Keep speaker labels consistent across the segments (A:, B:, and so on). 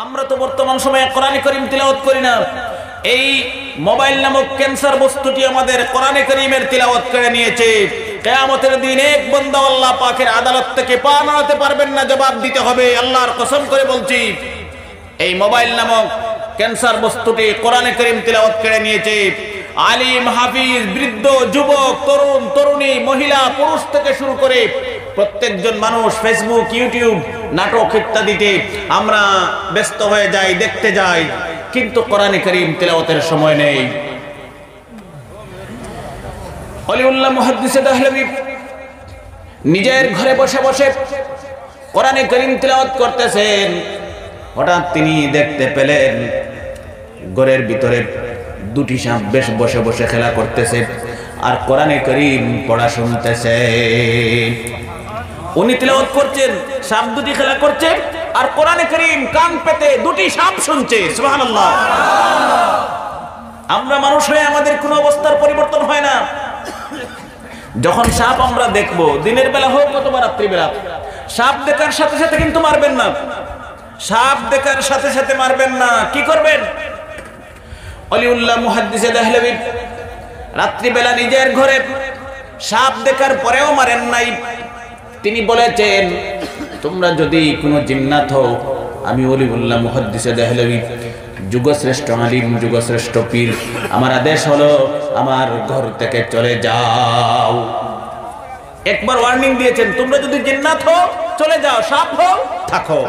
A: আমরা তো বর্তমান সময়ে কোরআনে কারীম তিলাওয়াত করি না। এই মোবাইল নামক ক্যান্সার বস্তুটি আমাদের কোরআনে কারীমের তিলাওয়াত করে নিয়েছে। কিয়ামতের দিন এক বান্দা আল্লাহ পাকের আদালত থেকে পা নাড়াতে পারবেন না, জবাব দিতে হবে। আল্লাহর কসম করে বলছি, এই মোবাইল নামক ক্যান্সার বস্তুটি কোরআনে কারীম তিলাওয়াত করে নিয়েছে। আলিম, হাফিজ, বৃদ্ধ, যুবক, তরুণ, তরুণী, মহিলা, পুরুষ থেকে শুরু করে প্রত্যেকজন মানুষ ফেসবুক, ইউটিউব, নাটক ইত্যাদিতে আমরা ব্যস্ত হয়ে যাই, দেখতে যাই, কিন্তু কোরআনে কারীম তিলাওয়াতের সময় নেই। ওলিউল্লাহ মুহাদ্দিসে দেহলভী নিজের ঘরে বসে বসে কোরআনে কারীম তিলাওয়াত করতেছেন। হঠাৎ তিনি দেখতে পেলেন ঘরের ভিতরে দুটি সাপ বেশ বসে বসে খেলা করতেছে আর কোরআনে কারীম পড়া শুনতেছে। উনি তিলাওয়াত করছেন, সাপ দুটি খেলা করছে আর কোরআনে কারীম কান পেতে দুটি সাপ শুনছে। সুবহানাল্লাহ। আমরা মানুষ হয়ে আমাদের কোনো অবস্থার পরিবর্তন হয় না। যখন সাপ আমরা দেখবো, দিনের বেলা হোক অথবা রাত্রি বেলা, সাপ দেখার সাথে সাথে কিন্তু মারবেন না। সাপ দেখার সাথে সাথে মারবেন না। কি করবেন? ওলিউল্লাহ মুহাদ্দিসে দেহলভী রাত্রি বেলা নিজের ঘরে সাপ দেখার পরেও মারেন নাই। তিনি বলেছেন, তোমরা যদি কোনো জিন্নাত হও, আমি ওলিউল্লাহ মুহাদ্দিসে দেহলভী যুগশ্রেষ্ঠ আলিম, যুগশ্রেষ্ঠ পীর, আমার আদেশ হলো আমার ঘর থেকে চলে যাও। একবার ওয়ার্নিং দিয়েছেন, তোমরা যদি জিন্নাত হও চলে যাও, সাপ হও থাকো।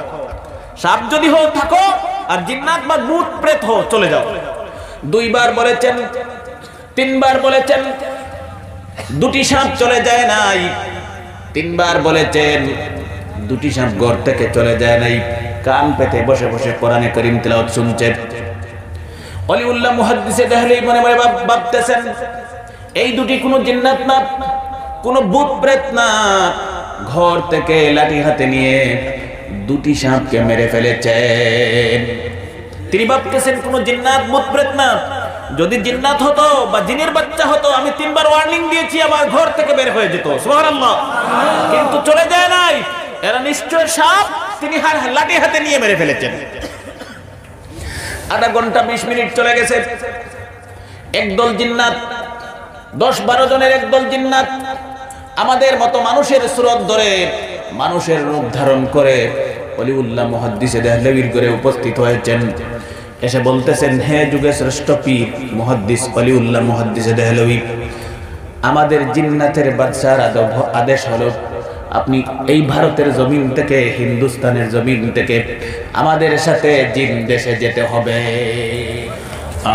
A: সাপ যদি হও থাকো, আর জিন্নাত বা ভূত প্রেত হও চলে যাও। দুইবার বলেছেন, তিনবার বলেছেন, দুটি সাপ চলে যায় নাই। তিনবার বলেছেন, দুটি সাপ ঘর থেকে চলে যায় নাই। কান পেতে বসে বসে কোরআনে কারীম তিলাওয়াত শুনছেন। ওলিউল্লাহ মুহাদ্দিসে দেহলভী মনে মনে ভাবতেছেন, এই দুটি কোনো জিন্নাত না, কোনো ভূত প্রেত না, ঘর থেকে লাঠি হাতে নিয়ে দুটি সাপকে মেরে ফেলেছেন। তিনি ভাবতেছেন কোনো জিন্নাত, ভূত প্রেত না। যদি জিন্নাত হতো বা জিনের বাচ্চা হতো, আমি তিনবার ওয়ার্নিং দিয়েছি, আমার ঘর থেকে বের হয়ে যেত। সুবহানাল্লাহ। কিন্তু চলে যায় নাই, এরা নিশ্চয় সাপ। তিনি লাঠি হাতে নিয়ে মেরে ফেলেছেন। আধা ঘন্টা 20 মিনিট চলে গেছে। একদল জিন্নাত, 10-12 জনের একদল জিন্নাত আমাদের মতো মানুষের সুরত ধরে, মানুষের রূপ ধারণ করে ওলিউল্লাহ মুহাদ্দিসে দেহলভীর ঘরে উপস্থিত হয়েছেন। এসে বলতেছেন, হে যুগের শ্রেষ্ঠ পীর মুহাদ্দিস ওলিউল্লাহ মুহাদ্দিসে দেহলভী, আমাদের জিন্নাতের বাদশার আদেশ হলো আপনি এই ভারতের জমিন থেকে, হিন্দুস্তানের জমিন থেকে আমাদের সাথে জিন দেশে যেতে হবে।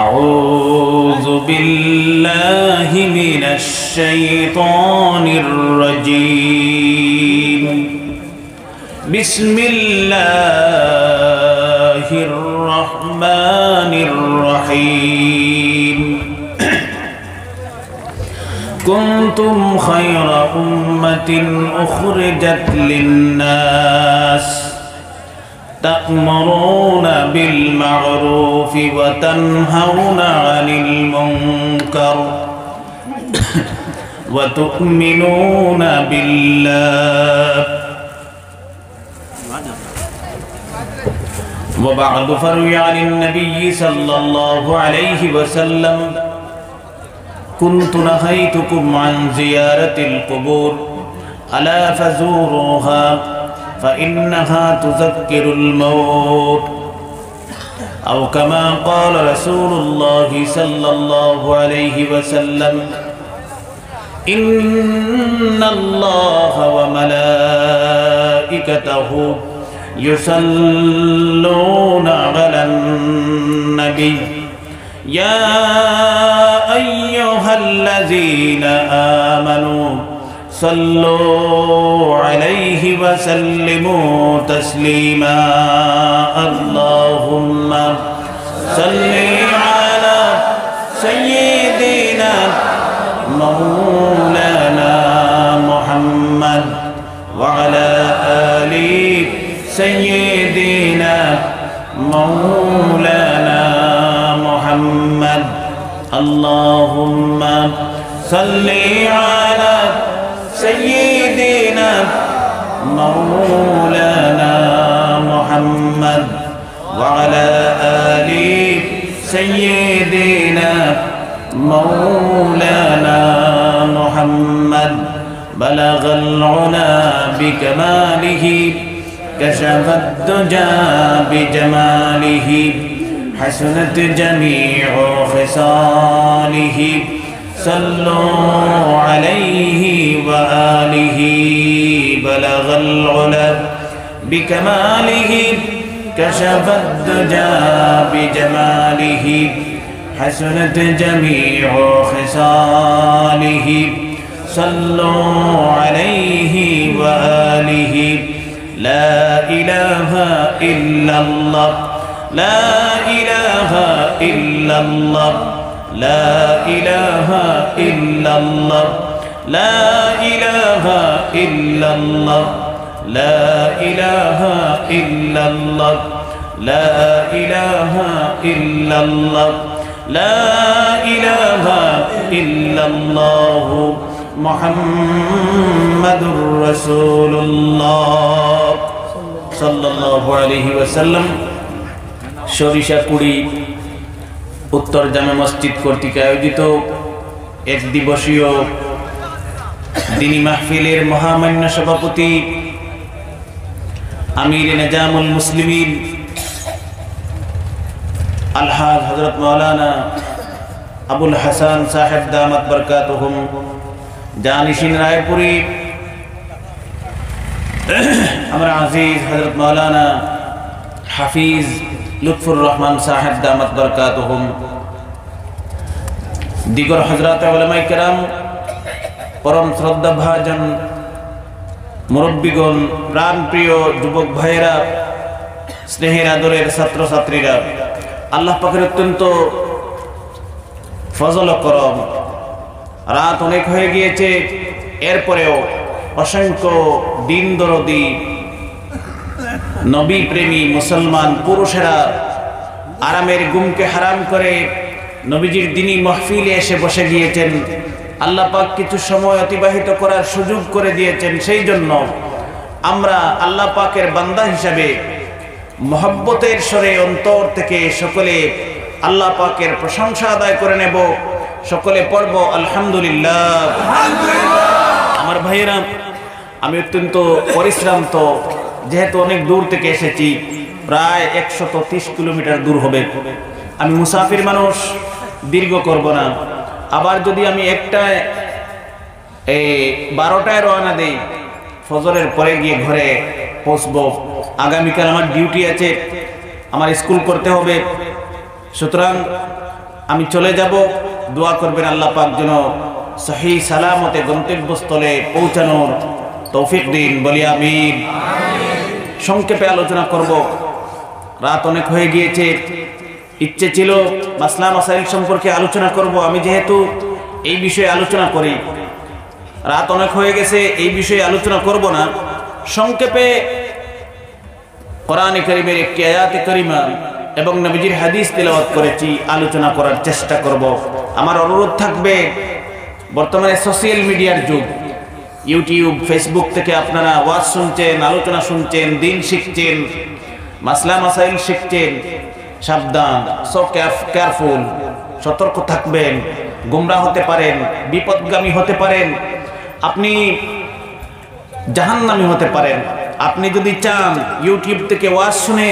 A: আউযু বিল্লাহি মিনাশ শাইতানির রাজীম। বিসমিল্লাহির রহমানির রহিম। কুনতুম খায়রা উম্মাতিন উখরিজাত লিন-নাস তা'মুরুনা বিল মা'রুফি ওয়া তানহাউনা 'আনিল মুনকার ওয়া তু'মিনুনা বিল্লাহ। وبعد فروي عن النبي صلى الله عليه وسلم كنت نهيتكم عن زيارة القبور ألا فزوروها فإنها تذكر الموت أو كما قال رسول الله صلى الله عليه وسلم إن الله وملائكته يصلون على النبي يا أيها الذين آمنوا صلوا عليه وسلموا تسليما اللهم صل على سيدنا مولانا محمد وعلى آل سيدنا مولانا محمد اللهم صل على سيدنا مولانا محمد وعلى آل سيدنا مولانا محمد بلغ العلا بكماله كشف الدجى بجماله حسنت جميع خصاله صلوا عليه وآله بلغ العلا بكماله كشف الدجى بجماله حسنت جميع خصاله صلوا عليه وآله لا إله إلا الله لا إله إلا الله لا إله إلا الله لا إله إلا الله لا إله إلا الله لا إله إلا الله لا إله إلا الله محمد رسول الله صلى الله عليه وسلم সরিষাকুড়ি উত্তর জামে মসজিদ কর্তৃক আয়োজিত এক দিবসীয় দিনী মাহফিলের মহামান্য সভাপতি আমির নিজামুল মুসলিমিন আলহাজ হযরত মাওলানা আবুল হাসান সাহেব দামাত বরকাতুহুম জানিশিন রায়পুরি আমার আজিজ হযরত মাওলানা হাফিজ লুৎফুর রহমান সাহেব দামাত বরকাতুহুম দিগর হযরত উলামায়ে কেরাম পরম শ্রদ্ধা ভাজন মুরব্বিগণ প্রাণপ্রিয় যুবক ভাইয়েরা স্নেহের আদরের ছাত্র ছাত্রীরা আল্লাহ পাকের অত্যন্ত ফজল ও করম রাত অনেক হয়ে গিয়েছে এরপরেও অসংখ্য দিন দরদি নবী প্রেমী মুসলমান পুরুষেরা আরামের ঘুমকে হারাম করে নবীজির দিনী মাহফিলে এসে বসে গিয়েছেন আল্লাহ পাক কিছু সময় অতিবাহিত করার সুযোগ করে দিয়েছেন সেই জন্য আমরা আল্লাহ পাকের বান্দা হিসাবে মহব্বতের স্বরে অন্তর থেকে সকলে আল্লাহ পাকের প্রশংসা আদায় করে নেব সকলে পড়ব আলহামদুলিল্লাহ আমার ভাইয়েরা আমি অত্যন্ত পরিশ্রান্ত যেহেতু অনেক দূর থেকে এসেছি প্রায় 130 কিলোমিটার দূর হবে আমি মুসাফির মানুষ দীর্ঘ করব না আবার যদি আমি একটায় 12টায় রওনা দেই ফজরের পরে গিয়ে ঘরে পৌঁছবো আগামীকাল আমার ডিউটি আছে আমার স্কুল করতে হবে সুতরাং আমি চলে যাব দোয়া করবেন আল্লাহ পাক যেন সহি সালামতে গন্তব্যস্থলে পৌঁছানোর তৌফিক দিন বলি আমিন সংক্ষেপে আলোচনা করব রাত অনেক হয়ে গিয়েছে ইচ্ছে ছিল মাসলা মাসাইল সম্পর্কে আলোচনা করব আমি যেহেতু এই বিষয়ে আলোচনা করি রাত অনেক হয়ে গেছে এই বিষয়ে আলোচনা করব না সংক্ষেপে কোরআনে কারীমের একটি আয়াতে কারিমা এবং নবীজির হাদিস তেলাওয়াত করেছি আলোচনা করার চেষ্টা করব আমার অনুরোধ থাকবে বর্তমানে সোশ্যাল মিডিয়ার যুগ ইউটিউব ফেসবুক থেকে আপনারা ওয়াজ শুনছেন আলোচনা শুনছেন দিন শিখছেন মাসলা মাসাইল শিখছেন সাবধান সো কেয়ারফুল সতর্ক থাকবেন গুমরাহ হতে পারেন বিপদগামী হতে পারেন আপনি জাহান্নামী হতে পারেন আপনি যদি চান ইউটিউব থেকে ওয়াজ শুনে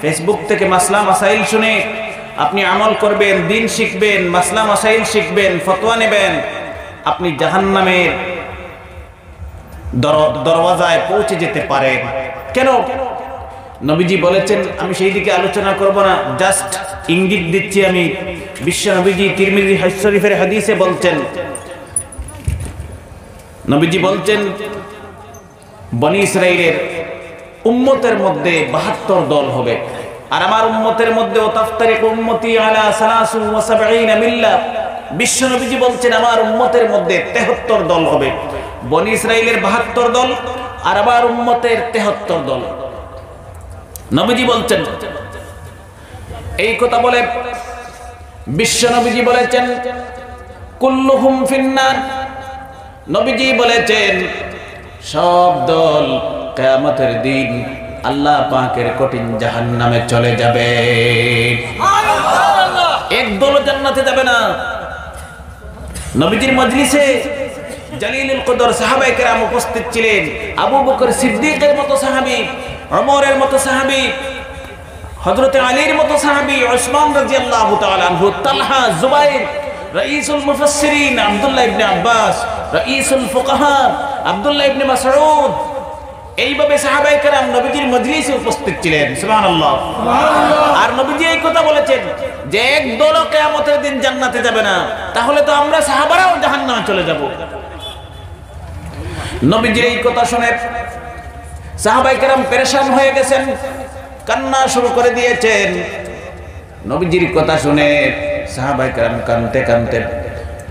A: ফেসবুক থেকে মাসলা মাসাইল শুনে আপনি আমল করবেন দিন শিখবেন মাসলা মাসাইল শিখবেন ফতোয়া নেবেন আপনি জাহান্নামের দরওয়াজায় পৌঁছে যেতে পারেন কেন নবীজি বলেছেন আমি সেই দিকে আলোচনা করব না জাস্ট ইঙ্গিত দিচ্ছি আমি বিশ্ব নবীজি তিরমিজি শরীফের হাদিসে বলছেন নবীজি বলছেন বনি ইসরাইলের উম্মতের মধ্যে 72 দল হবে আর আমার উম্মতের মধ্যে ওয়াতাফতারিকু উম্মতি আলা 73 মিল্লাহ বিশ্ব নবীজি বলছেন আমার উম্মতের মধ্যে 73 দল হবে বনি ইসরাইলের 72 দল আর আমার উম্মতের 73 দল নবীজি বলছেন এই কথা বলে বিশ্ব নবীজি বলেছেন কুল্লুহুম ফিন্নার নবীজি বলেছেন সব দল কিয়ামতের দিন আল্লাহ পাকের কঠিন জাহান্নামে চলে যাবে। একদল জান্নাতে যাবে না। নবীজির মজলিসে জালিলুল কদর সাহাবায়ে কেরাম উপস্থিত ছিলেন। আবু বকর সিদ্দিকের মতো সাহাবী, ওমরের মতো সাহাবী, হযরত আলীর মতো সাহাবী, উসমান রাদিয়াল্লাহু তাআলা আনহু, তালহা, জুবাইর, রাইসুল মুফাসসিরিন আব্দুল্লাহ ইবনে আব্বাস, রাইসুল ফুকাহা আব্দুল্লাহ ইবনে মাসউদ, এইভাবে সাহাবায়ে কেরাম নবীজির মজলিসে উপস্থিত ছিলেন। সুবহানাল্লাহ, সুবহানাল্লাহ। আর নবীজি এই কথা বলেছেন যে একদল কিয়ামতের দিন জান্নাতে যাবে না, তাহলে তো আমরা সাহাবারাও জাহান্নামে চলে যাব। নবীজির এই কথা শুনে সাহাবায়ে কেরাম পেরেশান হয়ে গেছেন, কান্না শুরু করে দিয়েছেন। নবীজির কথা শুনে সাহাবায়ে কেরাম কাঁদতে কাঁদতে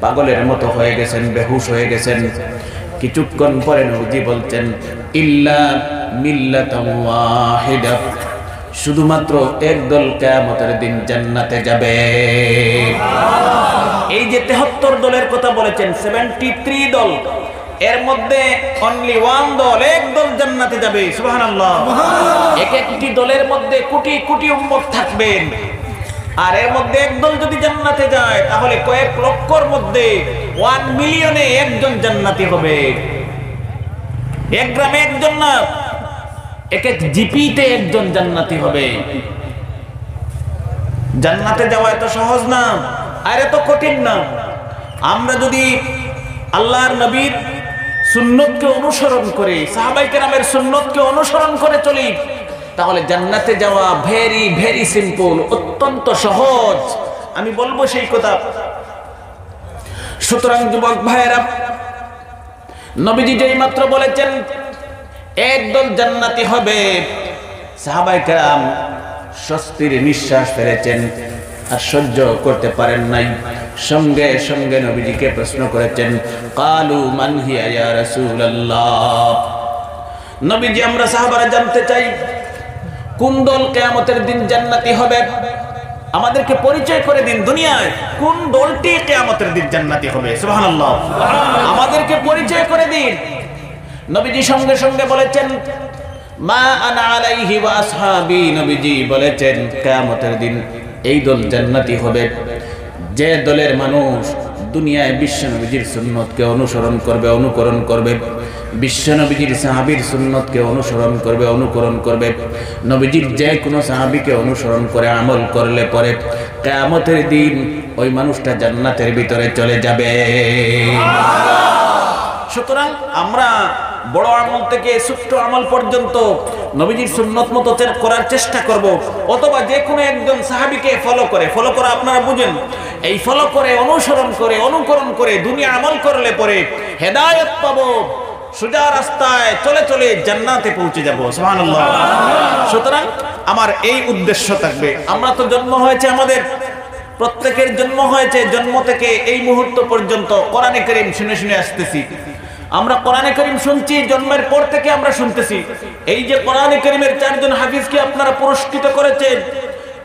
A: পাগলের মতো হয়ে গেছেন, বেহুশ হয়ে গেছেন। কিছুক্ষণ পরে নবীজি বলছেন, ইল্লা মিল্লাতান ওয়াহিদা, শুধুমাত্র একদল কিয়ামতের দিন জান্নাতে যাবে। এই যে 73 দলের কথা বলেছেন, 73 দল, এর মধ্যে অনলি ওয়ান দল, এক দল জান্নাতে যাবে। সুবহানাল্লাহ। এক একটি দলের মধ্যে কোটি কোটি উম্মত থাকবেন, আর এর মধ্যে একদল যদি জান্নাতে যায় তাহলে কয়েক লক্ষর মধ্যে 1 মিলিয়নে একজন জান্নাতি হবে। এক গ্রামে একজন না, এক এক জিপিতে একজন জান্নাতি হবে। জান্নাতে যাওয়া এত সহজ না, আর এত কঠিন না। আমরা যদি আল্লাহর নবীর সুন্নতকে অনুসরণ করে, সাহাবায়ে কেরামের সুন্নতকে অনুসরণ করে চলি, তাহলে জান্নাতে যাওয়া ভেরি ভেরি সিম্পল, অত্যন্ত সহজ। আমি বলবো সেই কথা। সুতরাং যুবক ভাইয়েরা, নবীজি যেই মাত্র বলেছেন একদল জান্নাতি হবে, সাহাবায়ে কেরাম স্বস্তির নিঃশ্বাস ফেলেছেন, আর সহ্য করতে পারেন নাই। সঙ্গে সঙ্গে নবীজিকে প্রশ্ন করেছেন, কালু মান হিয়া ইয়া রাসূলুল্লাহ। নবীজি, আমরা সাহাবারা জানতে চাই কোন দল কিয়ামতের দিন জান্নাতি হবে, আমাদেরকে পরিচয় করে দিন। দুনিয়ায় কোন দলটি কিয়ামতের দিন জান্নাতি হবে? সুবহানাল্লাহ, আমাদেরকে পরিচয় করে দিন। নবীজি সঙ্গে সঙ্গে বলেছেন, মা আনা আলাইহি ওয়া আসহাবি। নবীজি বলেছেন কিয়ামতের দিন এই দল জান্নাতি হবে যে দলের মানুষ দুনিয়ায় বিশ্ব নবীজির সুন্নতকে অনুসরণ করবে, অনুকরণ করবে, বিশ্ব নবীজির সাহাবীর সুন্নতকে অনুসরণ করবে, অনুকরণ করবে। নবীজির যে কোনো সাহাবীকে অনুসরণ করে আমল করলে পরে কিয়ামতের দিন ওই মানুষটা জান্নাতের ভিতরে চলে যাবে। সুতরাং আমরা বড় আমল থেকে ছোট্ট আমল পর্যন্ত নবীজির সুন্নত মতো করার চেষ্টা করব, অথবা যে কোনো একজন সাহাবীকে ফলো করা, আপনারা বুঝেন, এই ফলো করে, অনুসরণ করে, অনুকরণ করে দুনিয়া আমল করলে পরে হেদায়েত পাবো, সোজা রাস্তায় চলে চলে জান্নাতে পৌঁছে যাব। সুবহানাল্লাহ। সুতরাং আমার এই উদ্দেশ্য থাকবে। আমরা তো জন্ম হয়েছে, আমাদের প্রত্যেকের জন্ম হয়েছে, জন্ম থেকে এই মুহূর্ত পর্যন্ত কোরআনে কারীম শুনে শুনে আসতেছি। আমরা কোরআনে কারীম শুনছি, জন্মের পর থেকে আমরা শুনতেছি। এই যে কোরআনে কারীমের 4 জন হাফিজকে আপনারা পুরস্কৃত করেছেন,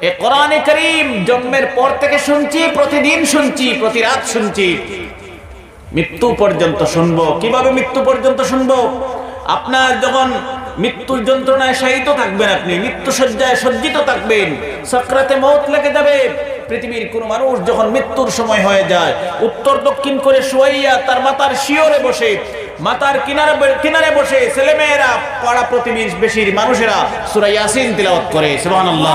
A: এই কোরআনে কারীম জন্মের পর থেকে শুনছি, প্রতিদিন শুনছি, প্রতি রাত শুনছি, মৃত্যু পর্যন্ত শুনবো। কিভাবে মৃত্যু পর্যন্ত শুনবো? আপনার যখন মৃত্যুর যন্ত্রণায় শায়িত থাকবেন, আপনি মৃত্যু শয্যায় সজ্জিত থাকবেন, সাকরাতে মউত লেগে যাবে। পৃথিবীর কোন মানুষ যখন মৃত্যুর সময় হয়ে যায়, উত্তর দক্ষিণ করে শুয়াইয়া তার মাথার শিয়রে বসে, মাথার কিনারে বসে ছেলেমেয়েরা, পাড়া প্রতিবেশীর মানুষেরা সূরা ইয়াসিন তিলাওয়াত করে। সুবহানাল্লাহ।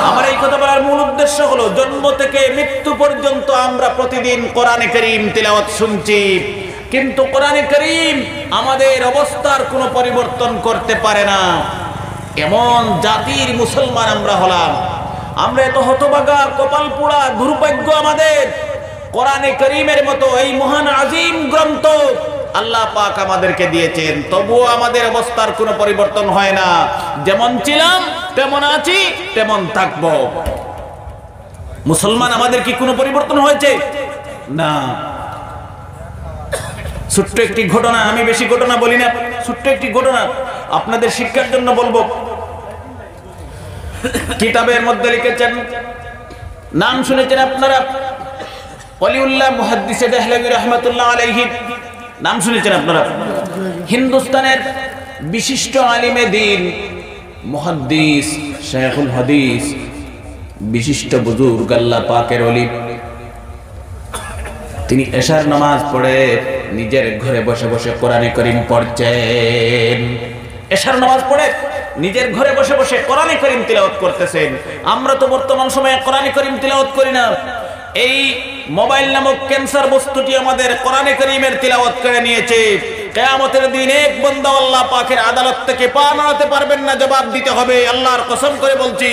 A: আমার এই কথা বলার মূল উদ্দেশ্য হলো, জন্ম থেকে মৃত্যু পর্যন্ত আমরা প্রতিদিন কোরআনে কারীম তিলাওয়াত শুনছি, কিন্তু কোরআনে কারীম আমাদের অবস্থার কোনো পরিবর্তন করতে পারে না। এমন জাতির মুসলমান আমরা হলাম, আমরা এত হতভাগা, কপাল পোড়া, দুর্ভাগ্য আমাদের। কোরআনে কারীমের মতো এই মহান আজিম গ্রন্থ আল্লাহ পাক আমাদেরকে দিয়েছেন, তবুও আমাদের অবস্থার কোনো পরিবর্তন হয় না। যেমন ছিলাম তেমন আছি, তেমন থাকবো। মুসলমান আমাদের কি কোনো পরিবর্তন হয়েছে? না। ছোট্ট একটি ঘটনা, আমি বেশি ঘটনা বলি না, ছোট্ট একটি ঘটনা আপনাদের শিক্ষার জন্য বলবো। কিতাবের মধ্যে লিখেছেন, নাম শুনেছেন আপনারা, ওলিউল্লাহ মুহাদ্দিসে দেহলভী রাহমাতুল্লাহ আলাইহি, নাম শুনেছেন আপনারা। হিন্দুস্তানের বিশিষ্ট আলিমে দ্বীন মুহাদ্দিস শাইখুল হাদিস বিশিষ্ট বুজুর্গ আল্লাহ পাকের ওলি, তিনি এশার নামাজ পড়ে নিজের ঘরে বসে বসে কোরআনে কারীম পড়ছেন। এশার নামাজ পড়ে নিজের ঘরে বসে বসে কোরআনে কারীম তিলাওয়াত করতেছেন। আমরা তো বর্তমান সময়ে কোরআনে কারীম তিলাওয়াত করি না। এই মোবাইল নামক ক্যান্সার বস্তুটি আমাদের কোরআনে কারীমের তিলাওয়াত করে নিয়েছে। কিয়ামতের দিন এক বান্দা আল্লাহ পাকের আদালত থেকে পা নাড়াতে পারবেন না, জবাব দিতে হবে। আল্লাহর কসম করে বলছি,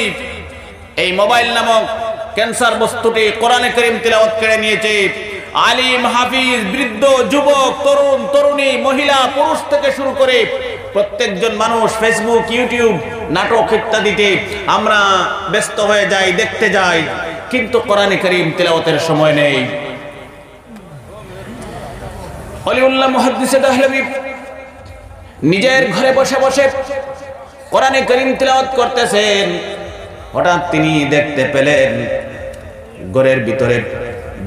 A: এই মোবাইল নামক ক্যান্সার বস্তুটি কোরআনে কারীম তিলাওয়াত করে নিয়েছে। আলিম, হাফিজ, বৃদ্ধ, যুবক, তরুণ, তরুণী, মহিলা, পুরুষ থেকে শুরু করে প্রত্যেকজন মানুষ ফেসবুক, ইউটিউব, নাটক ইত্যাদিতে আমরা ব্যস্ত হয়ে যাই, দেখতে যাই, কিন্তু কোরআনে কারীম তিলাওয়াতের সময় নেই। ওলিউল্লাহ মুহাদ্দিস দেহলভী নিজের ঘরে বসে বসে কোরআনে কারীম তিলাওয়াত করতেছেন। হঠাৎ তিনি দেখতে পেলেন ঘরের ভিতরে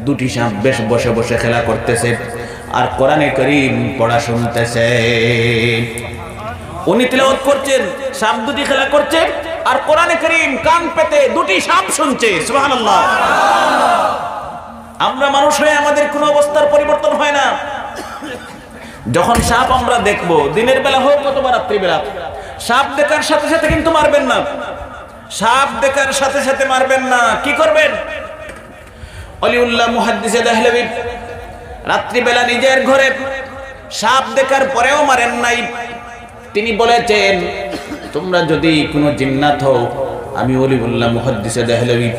A: দুটি সাপ বেশ বসে বসে খেলা করতেছে আর কোরআনে কারীম পড়া শুনতেছে। উনি তিলাওয়াত করছেন, সাপ দুটি খেলা করছে আর কোরআনে কারীম কান পেতে দুটি সাপ শুনছে। সুবহানাল্লাহ। আমরা মানুষ হয়ে আমাদের কোনো অবস্থার পরিবর্তন হয় না। যখন সাপ আমরা দেখবো, দিনের বেলা হোক অথবা রাত্রি বেলা, সাপ দেখার সাথে সাথে কিন্তু মারবেন না। সাপ দেখার সাথে সাথে মারবেন না। কি করবেন? ওলিউল্লাহ মুহাদ্দিস দেহলভী রাত্রিবেলা নিজের ঘরে সাপ দেখার পরেও মারেন নাই। তিনি বলেছেন, তোমরা যদি কোনো জিন্নাত হও, আমি ওলিউল্লাহ মুহাদ্দিস দেহলভী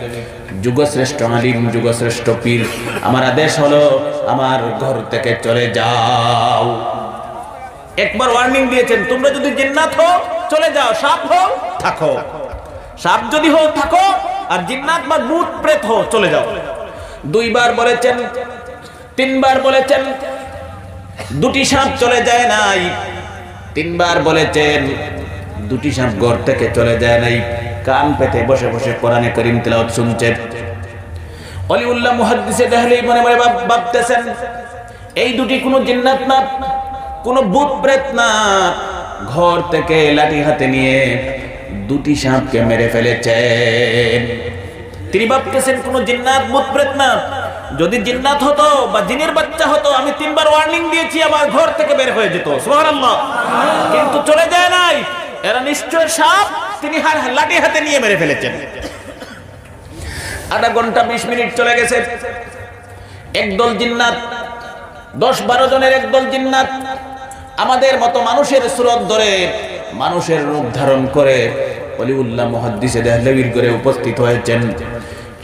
A: যুগশ্রেষ্ঠ আলিম, যুগশ্রেষ্ঠ পীর, আমার আদেশ হলো আমার ঘর থেকে চলে যাও। একবার ওয়ার্নিং দিয়েছেন, তোমরা যদি জিন্নাত হও চলে যাও, সাপ হও থাকো। সাপ যদি হও থাকো, আর জিন্নাত বা ভূত প্রেত হও চলে যাও। দুইবার বলেছেন, তিনবার বলেছেন, দুটি সাপ চলে যায় নাই। তিনবার বলেছেন, দুটি সাপ ঘর থেকে চলে যায় নাই, কান পেতে বসে বসে কোরআনে কারীম তিলাওয়াত শুনছে। ওলিউল্লাহ মুহাদ্দিস দেহলভী মনে মনে ভাবতেছেন, এই দুটি কোনো জিন্নাত না, কোনো ভূত প্রেত না, ঘর থেকে লাঠি হাতে নিয়ে দুটি সাপকে মেরে ফেলেছেন। তিনি ভাবতেছেন কোনো জিন্নাত, ভূত প্রেত না। যদি জিন্নাত হতো বা জিনের বাচ্চা হতো, আমি তিনবার ওয়ার্নিং দিয়েছি, আমার ঘর থেকে বের হয়ে যেত। সুবহানাল্লাহ। কিন্তু চলে যায় নাই, এরা নিশ্চয় সাপ। তিনি লাঠি হাতে নিয়ে মেরে ফেলেছেন। আধা ঘন্টা 20 মিনিট চলে গেছে। একদল জিন্নাত, 10-12 জনের একদল জিন্নাত আমাদের মতো মানুষের সুরত ধরে, মানুষের রূপ ধারণ করে ওলিউল্লাহ মুহাদ্দিস দেহলভীর ঘরে উপস্থিত হয়েছেন।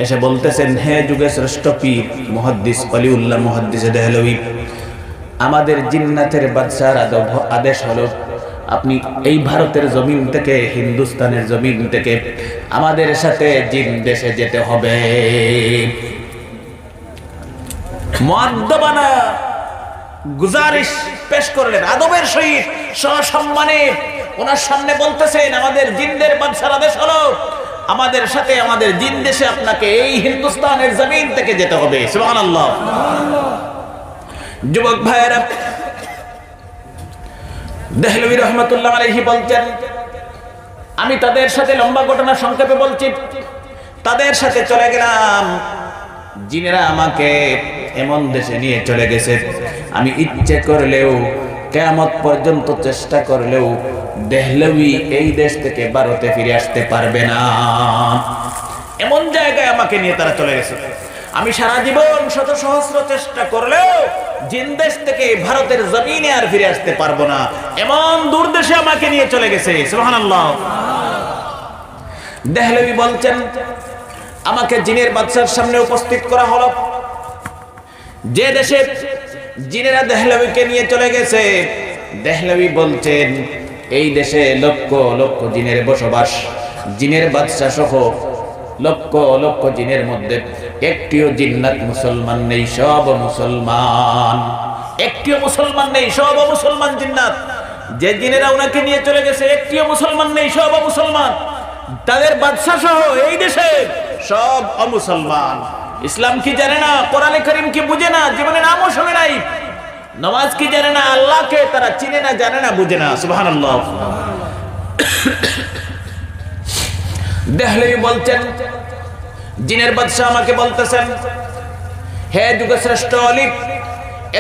A: এসে বলতেছেন, হে যুগের শ্রেষ্ঠ পীর মুহাদ্দিস ওলিউল্লাহ মুহাদ্দিস দেহলভী, আমাদের জিন্নাতের বাদশার আদেশ হলো আপনি এই ভারতের জমিন থেকে, হিন্দুস্তানের জমিন থেকে আমাদের সাথে জিন দেশে যেতে হবে। মুআদ্দাবানা গুজারিশ পেশ করলেন, আদবের সহিত সসম্মানে ওনার সামনে বলতেছেন, আমাদের জিনদের বাদশার আদেশ হলো আমাদের সাথে আমাদের জিন দেশে আপনাকে এই হিন্দুস্তানের জমিন থেকে যেতে হবে। সুবহানাল্লাহ। যুবক ভাইয়েরা, দেহলভী রহমাতুল্লাহ আলাইহি বলছেন, আমি তাদের সাথে লম্বা ঘটনা সংক্ষেপে বলছি। তাদের সাথে চলে গেলাম, জিনেরা আমাকে এমন দেশে নিয়ে চলে গেছে, আমি ইচ্ছে করলেও, কিয়ামত পর্যন্ত চেষ্টা করলেও দেহলভী এই দেশ থেকে ভারতে ফিরে আসতে পারবে না। এমন জায়গায় আমাকে নিয়ে তারা চলে গেছে, আমি সারা জীবন শত সহস্র চেষ্টা করলেও জিন দেশ থেকে ভারতের জমিনে আর ফিরে আসতে পারবো না। এমন দূর দেশে আমাকে নিয়ে চলে গেছে। সুবহানাল্লাহ। দেহলভী বলছেন, আমাকে জিনের বাদশার সামনে উপস্থিত করা হলো। যে দেশে জিনেরা দেহলভীকে নিয়ে চলে গেছে, দেহলভী বলছেন, এই দেশে লক্ষ লক্ষ জিনের বসবাস। জিনের বাদশা সহ লক্ষ লক্ষ জিনের মধ্যে একটিও জিন্নাত মুসলমান নেই, সব মুসলমান। একটিও মুসলমান নেই, সব মুসলমান জিন্নাত। যে জিনেরা ওনাকে নিয়ে চলে গেছে, একটিও মুসলমান নেই, সব মুসলমান। তাদের বাদশা সহ এই দেশে সব অমুসলমান। ইসলাম কি জানে না, কোরআনে কারীম কি বুঝে না, জীবনে নামও শুনে নাই, নামাজ কি জানে না, আল্লাহকে তারা চিনে না, জানে না, বুঝে না। সুবহানাল্লাহ। দেহলেভি বলছেন, জিনের বাদশা আমাকে বলতেছেন, হে যুগশ্রেষ্ঠ অলি,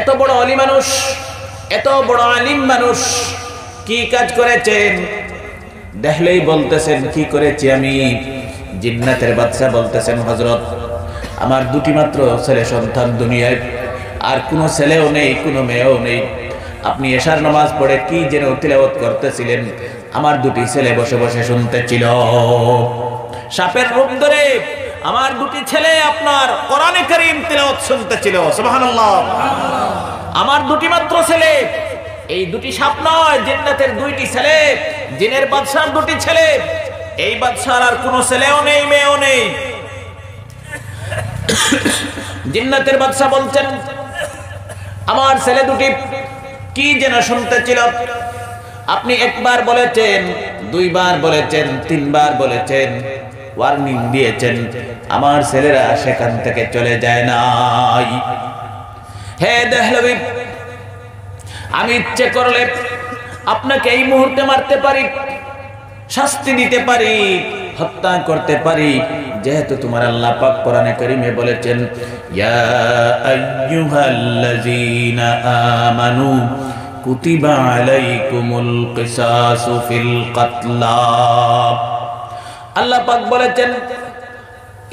A: এত বড় অলি মানুষ, এত বড় আলিম মানুষ কি কাজ করেছেন? দেহলেভি বলতেছেন, কি করেছি আমি? জিন্নাতের বাদশা বলতেছেন, হযরত, আমার দুটি মাত্র ছেলে সন্তান দুনিয়ায়, আর কোনো ছেলেও নেই, কোনো মেয়েও নেই। আপনি এশার নামাজ পড়ে কি যেন তিলাওয়াত করতেছিলেন, আমার দুটি ছেলে বসে বসে শুনতেছিল। সাপের রূপ ধরে আমার দুটি ছেলে আপনার কোরআনে কারীম তিলাওয়াত শুনতেছিল। সুবহানাল্লাহ। আমার দুটি মাত্র ছেলে, এই দুটি সাপ নয়, জিন্নাতের দুইটি ছেলে, জিনের বাদশার দুটি ছেলে। এই বাদশার আর কোনো ছেলেও নেই, মেয়েও নেই। জিন্নাতের বাদশা বলছেন, আমার ছেলে দুটি কি যেন শুনতেছিল। আপনি একবার বলেছেন, দুইবার বলেছেন, তিনবার বলেছেন, ওয়ার্নিং দিয়েছেন, আমার ছেলেরা সেখান থেকে চলে যায় নাই। হে দেহলভি, আমি ইচ্ছে করলে আপনাকে এই মুহূর্তে মারতে পারি, শাস্তি দিতে পারি, হত্যা করতে পারি, যেহেতু তোমার আল্লাহ পাক কোরআনে কারীমে বলেছেন, ইয়া আইয়ুহাল্লাযীনা আমানু কুতিবা আলাইকুমুল কিসাসু ফিল কাতলা। আল্লাহ পাক বলেছেন,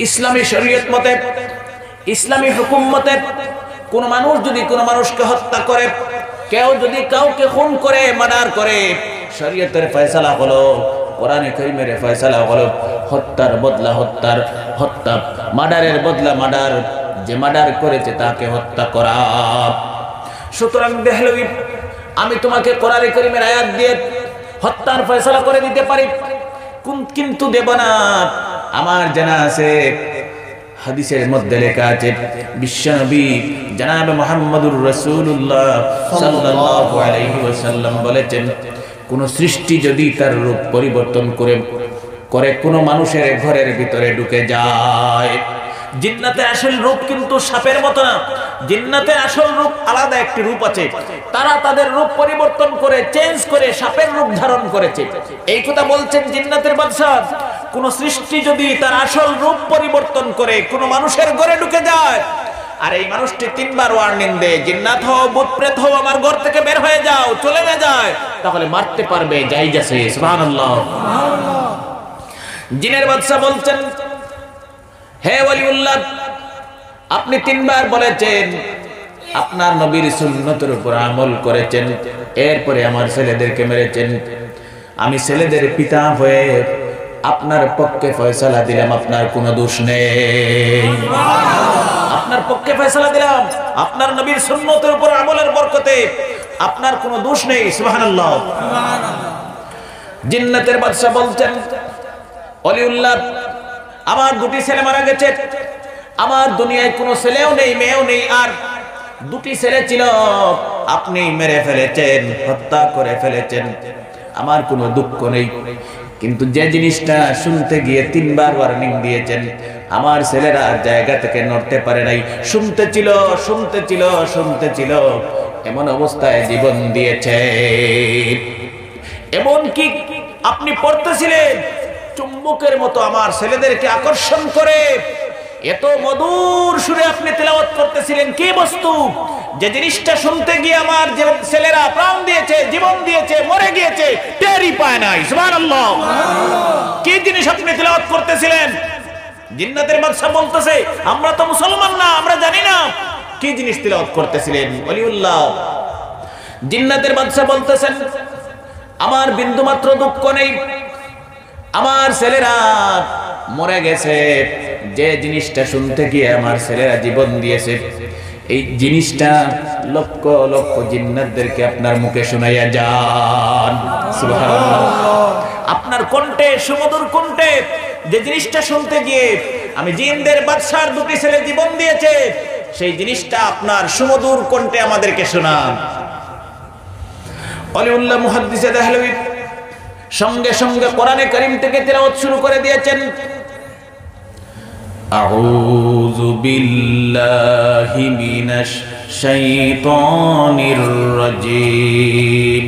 A: ইসলামী শরীয়ত মতে, ইসলামী হুকুম মতে কোন মানুষ যদি কোন মানুষকে হত্যা করে, কেউ যদি কাউকে খুন করে, মার্ডার করে, শরীয়তের ফয়সালা হলো, কোরআনে কারীমের ফয়সালা হলো, হত্যার বদলা হত্যার হত্যা, মার্ডারের বদলা মার্ডার, যে মার্ডার করেছে তাকে হত্যা করা। সুতরাং দেহলভি, আমি তোমাকে কোরআনে কারীমের আয়াত দিয়ে হত্যার ফয়সালা করে দিতে পারি, কিন্তু দেব না। আমার জানা আছে, হাদিসের মধ্যে লেখা আছে, বিশ্বনবী জনাবে মুহাম্মদুর রাসূলুল্লাহ সাল্লাল্লাহু আলাইহি ওয়াসাল্লাম বলেছেন, কোন সৃষ্টি যদি তার রূপ পরিবর্তন করে কোন মানুষের ঘরের ভিতরে ঢুকে যায়, জিন্নাতের আসল রূপ কিন্তু সাপের মতো না। জিন্নাতের আসল রূপ আলাদা একটি রূপ আছে, তারা তাদের রূপ পরিবর্তন করে, চেঞ্জ করে সাপের রূপ ধারণ করেছে। এই কথা বলছেন জিন্নাতের বাদশা, কোন সৃষ্টি যদি তার আসল রূপ পরিবর্তন করে কোন মানুষের ঘরে ঢুকে যায়, আর এই মানুষটি তিনবার ওয়ার্নিং দেয়, জিন্নাত হও, ভূত প্রেত হও, আমার ঘর থেকে বের হয়ে যাও, চলে না যায়, তাহলে মারতে পারবে, জায়েজ আছে। সুবহানাল্লাহ। জিনের বাদশা বলছেন, হে ওয়ালিউল্লাহ, আপনি তিনবার বলেছেন, আপনার নবীর সুন্নতের উপর আমল করেছেন, এরপরে আমার ছেলেদেরকে মেরেছেন। আমি ছেলেদের পিতা হয়ে আপনার পক্ষে ফয়সালা দিলাম, আপনার কোনো দোষ নেই। আপনার পক্ষে ফয়সালা দিলাম, আপনার নবীর সুন্নতের উপর আমলের বরকতে আপনার কোনো দোষ নেই। সুবহানাল্লাহ। জিন্নাতের বাদশা বলছেন, ওয়ালিউল্লাহ, আমার দুটি ছেলে মারা গেছে, আমার দুনিয়ায় কোনো ছেলেও নেই, মেয়েও নেই, আর দুটি ছেলে ছিল, আপনি মেরে ফেলেছেন, হত্যা করে ফেলেছেন, আমার কোনো দুঃখ নেই। কিন্তু যে জিনিসটা শুনতে গিয়ে তিনবার ওয়ার্নিং দিয়েছেন, আমার ছেলেরা জায়গা থেকে নড়তে পারে নাই, শুনতেছিল, শুনতেছিল, শুনতেছিল, এমন অবস্থায় জীবন দিয়েছে। এমন কি আপনি পড়তেছিলেন, চুম্বকের মতো আমার ছেলেদেরকে আকর্ষণ করে এত মধুর সুরে আপনি তেলাওয়াত করতেছিলেন। কি বস্তু, যে জিনিসটা শুনতে গিয়ে আমার যে ছেলেরা প্রাণ দিয়েছে, জীবন দিয়েছে, মরে গিয়েছে, টেরই পায় নাই। সুবহানাল্লাহ। কি জিনিস আপনি তেলাওয়াত করতেছিলেন? জিন্নাতের বাদশা বলতেছে, আমরা তো মুসলমান না, আমরা জানি না কি জিনিস তেলাওয়াত করতেছিলেন। ওয়ালিউল্লাহ। জিন্নাতের বাদশা বলতেছেন, আমার বিন্দুমাত্র দুঃখ নেই, আমার ছেলেরা মরে গেছে, যে জিনিসটা শুনতে গিয়ে আমার ছেলেরা জীবন দিয়েছে, এই জিনিসটা লক্ষ লক্ষ জিন্নাতদেরকে আপনার মুখে শোনাইয়া যান। সুবহানাল্লাহ। আপনার কণ্ঠে, সুমধুর কণ্ঠে যে জিনিসটা শুনতে গিয়ে আমি জিনদের বাদশার দুটি ছেলে জীবন দিয়েছে, সেই জিনিসটা আপনার সুমধুর কণ্ঠে আমাদেরকে শোনান। ওয়ালিউল্লাহ মুহাদ্দিসে দেহলভি সঙ্গে সঙ্গে কোরআনে কারীম থেকে তেলাওয়াত শুরু করে দিয়েছেন। আউযু বিল্লাহি মিনাশ শাইতানির রাজীম,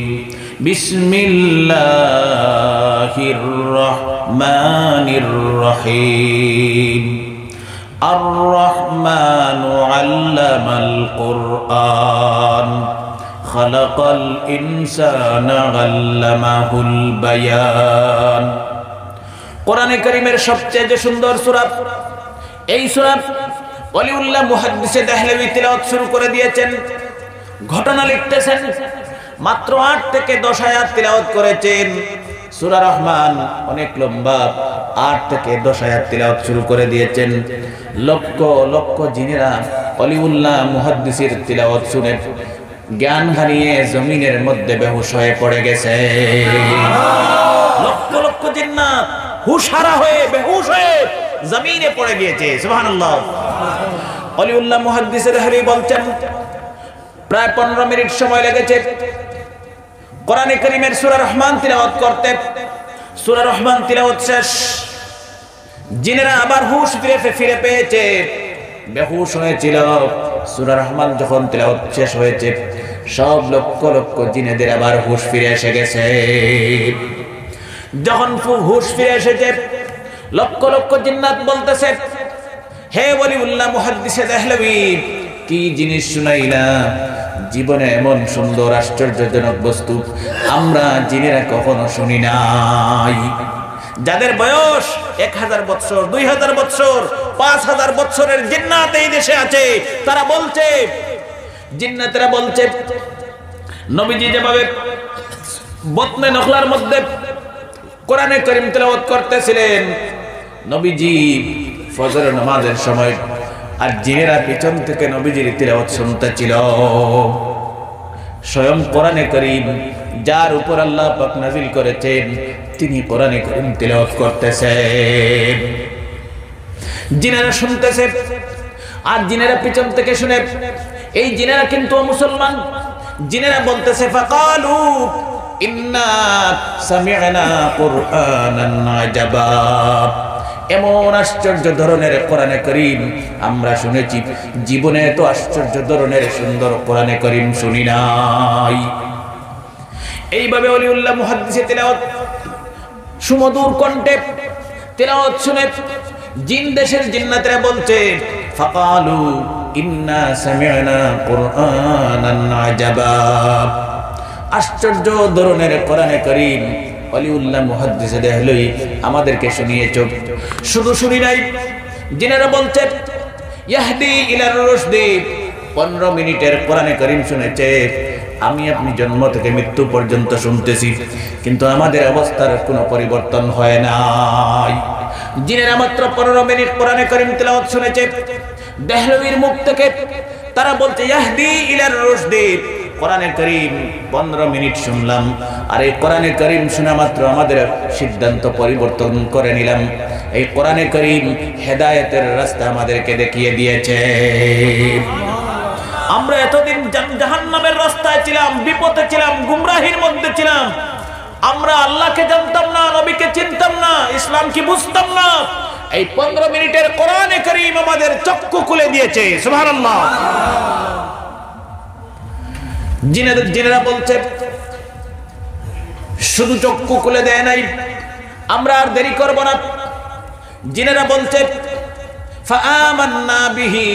A: বিসমিল্লাহির রাহমানির রহমানির রহিম। আর রহমানু আল্লামাল কুরআন খালাকাল ইনসানা আল্লামাহুল বায়ান। কোরআনে কারীমের সবচেয়ে সুন্দর সূরা, এই সূরা ওয়ালিউল্লাহ মুহাদ্দিসে দেহলভী তিলাওয়াত শুরু করে দিয়েছেন। ঘটনা লিখতেছেন, মাত্র 8 থেকে 10 আয়াত তিলাওয়াত করেছেন। সূরা রহমান অনেক লম্বা, 8 থেকে 10 আয়াত তিলাওয়াত শুরু করে দিয়েছেন। লক্ষ লক্ষ জিনেরা ওয়ালিউল্লাহ মুহাদ্দিসের তিলাওয়াত শুনে জ্ঞান হারিয়ে জমিনের মধ্যে বেহুশ হয়ে পড়ে গেছে। লক্ষ লক্ষ জিন্নাত হুশহারা হয়ে বেহুশ হয়ে জমিনে পড়ে গিয়েছে। সুবহানাল্লাহ। ওয়ালিউল্লাহ মুহাদ্দিসে দেহলভী বলছেন, প্রায় 15 মিনিট সময় লেগেছে কোরআনে কারীমের সূরা রহমান তিলাওয়াত করতে। সূরা রহমান তিলাওয়াত শেষ, জিনেরা আবার হুশ ফিরে পেয়েছে, বেহুশ হয়েছিল। সূরা রহমান যখন তিলাওয়াত শেষ হয়েছে, সব লক্ষ লক্ষ জিনেদের আবার হুশ ফিরে এসে গেছে। যখন হুশ ফিরে এসেছে, লক্ষ লক্ষ জিন্নাত বলতেছে, হে ওয়ালিউল্লাহ মুহাদ্দিসে দেহলভী, কি জিনিস শুনাইলা, জীবনে এমন সুন্দর আশ্চর্যজনক বস্তু আমরা জিনেরা কখনো শুনি নাই। যাদের বয়স 1000 বছর, 2000 বছর, 5000 বছরের জিন্নাত এই দেশে আছে, তারা বলছে, জিন্নাতেরা বলছে, নবীজি যেভাবে বতনে নখলার মধ্যে কোরআনে কারীম তেলাওয়াত করতেছিলেন, নবীজি ফজরের নামাজের সময়, আর জিনেরা পিছন থেকে নবীজির তিলাওয়াত শুনতেছিল। স্বয়ং কোরআনে কারীম যার উপর আল্লাহ পাক নাযিল করেছেন, তিনি কোরআনে কারীম তিলাওয়াত করতেছেন। জিনেরা শুনতেছে, আর জিনেরা পিছন থেকে শুনে। এই জিনেরা কিন্তু মুসলমান। জিনেরা বলতেছে, ফাকালু ইন্না সামি'না কুরআনান আজাবা, এমন আশ্চর্য ধরনের কোরআনে কারীম আমরা শুনেছি, জীবনে এত আশ্চর্য ধরনের সুন্দর কোরআনে কারীম শুনি নাই। এইভাবে ওয়ালিউল্লাহ মুহাদ্দিসে তিলাওয়াত সুমধুর কণ্ঠে তিলাওয়াত শুনে জিন দেশের জিন্নাতেরা বলছে, ফাকালু ইন্না সামি'না কুরআনান আজাবা, আশ্চর্য ধরনের কোরআনে কারীম ওয়ালিউল্লাহ মুহাদ্দিসে দেহলভী আমাদেরকে শুনিয়েছো। শুধু শুনি নাই, জিনেরা বলছে, ইয়াহদি ইলার রুশদি, 15 মিনিটের কোরআনে কারীম শুনেছে। আমি আপনি জন্ম থেকে মৃত্যু পর্যন্ত শুনতেছি, কিন্তু আমাদের অবস্থার কোনো পরিবর্তন হয় নাই। জিনেরা মাত্র 15 মিনিট কোরআনে কারীম তেলাওয়াত শুনেছে। দেহলভীর মুখ থেকে তারা বলছে, ইয়াহদি ইলার রুশদি, কোরআনে কারীম 15 মিনিট শুনলাম, আর এই কোরআনে কারীম শোনা মাত্র আমাদের সিদ্ধান্ত পরিবর্তন করে নিলাম। এই কোরআনে কারীম হেদায়েতের রাস্তা আমাদেরকে দেখিয়ে দিয়েছে। আমরা এতদিন জাহান্নামের রাস্তায় ছিলাম, বিপদে ছিলাম, গুমরাহির মধ্যে ছিলাম। আমরা আল্লাহকে জানতাম না, নবীকে চিনতাম না, ইসলাম কি বুঝতাম না। এই 15 মিনিটের কোরআনে কারীম আমাদের চক্ষু খুলে দিয়েছে। সুবহানাল্লাহ। জিনেরা বলছে, শুধু চক্ষু খুলে দেয় নাই, আমরা আর দেরি করব না। জিনেরা বলছে, ফাআমান্না বিহি,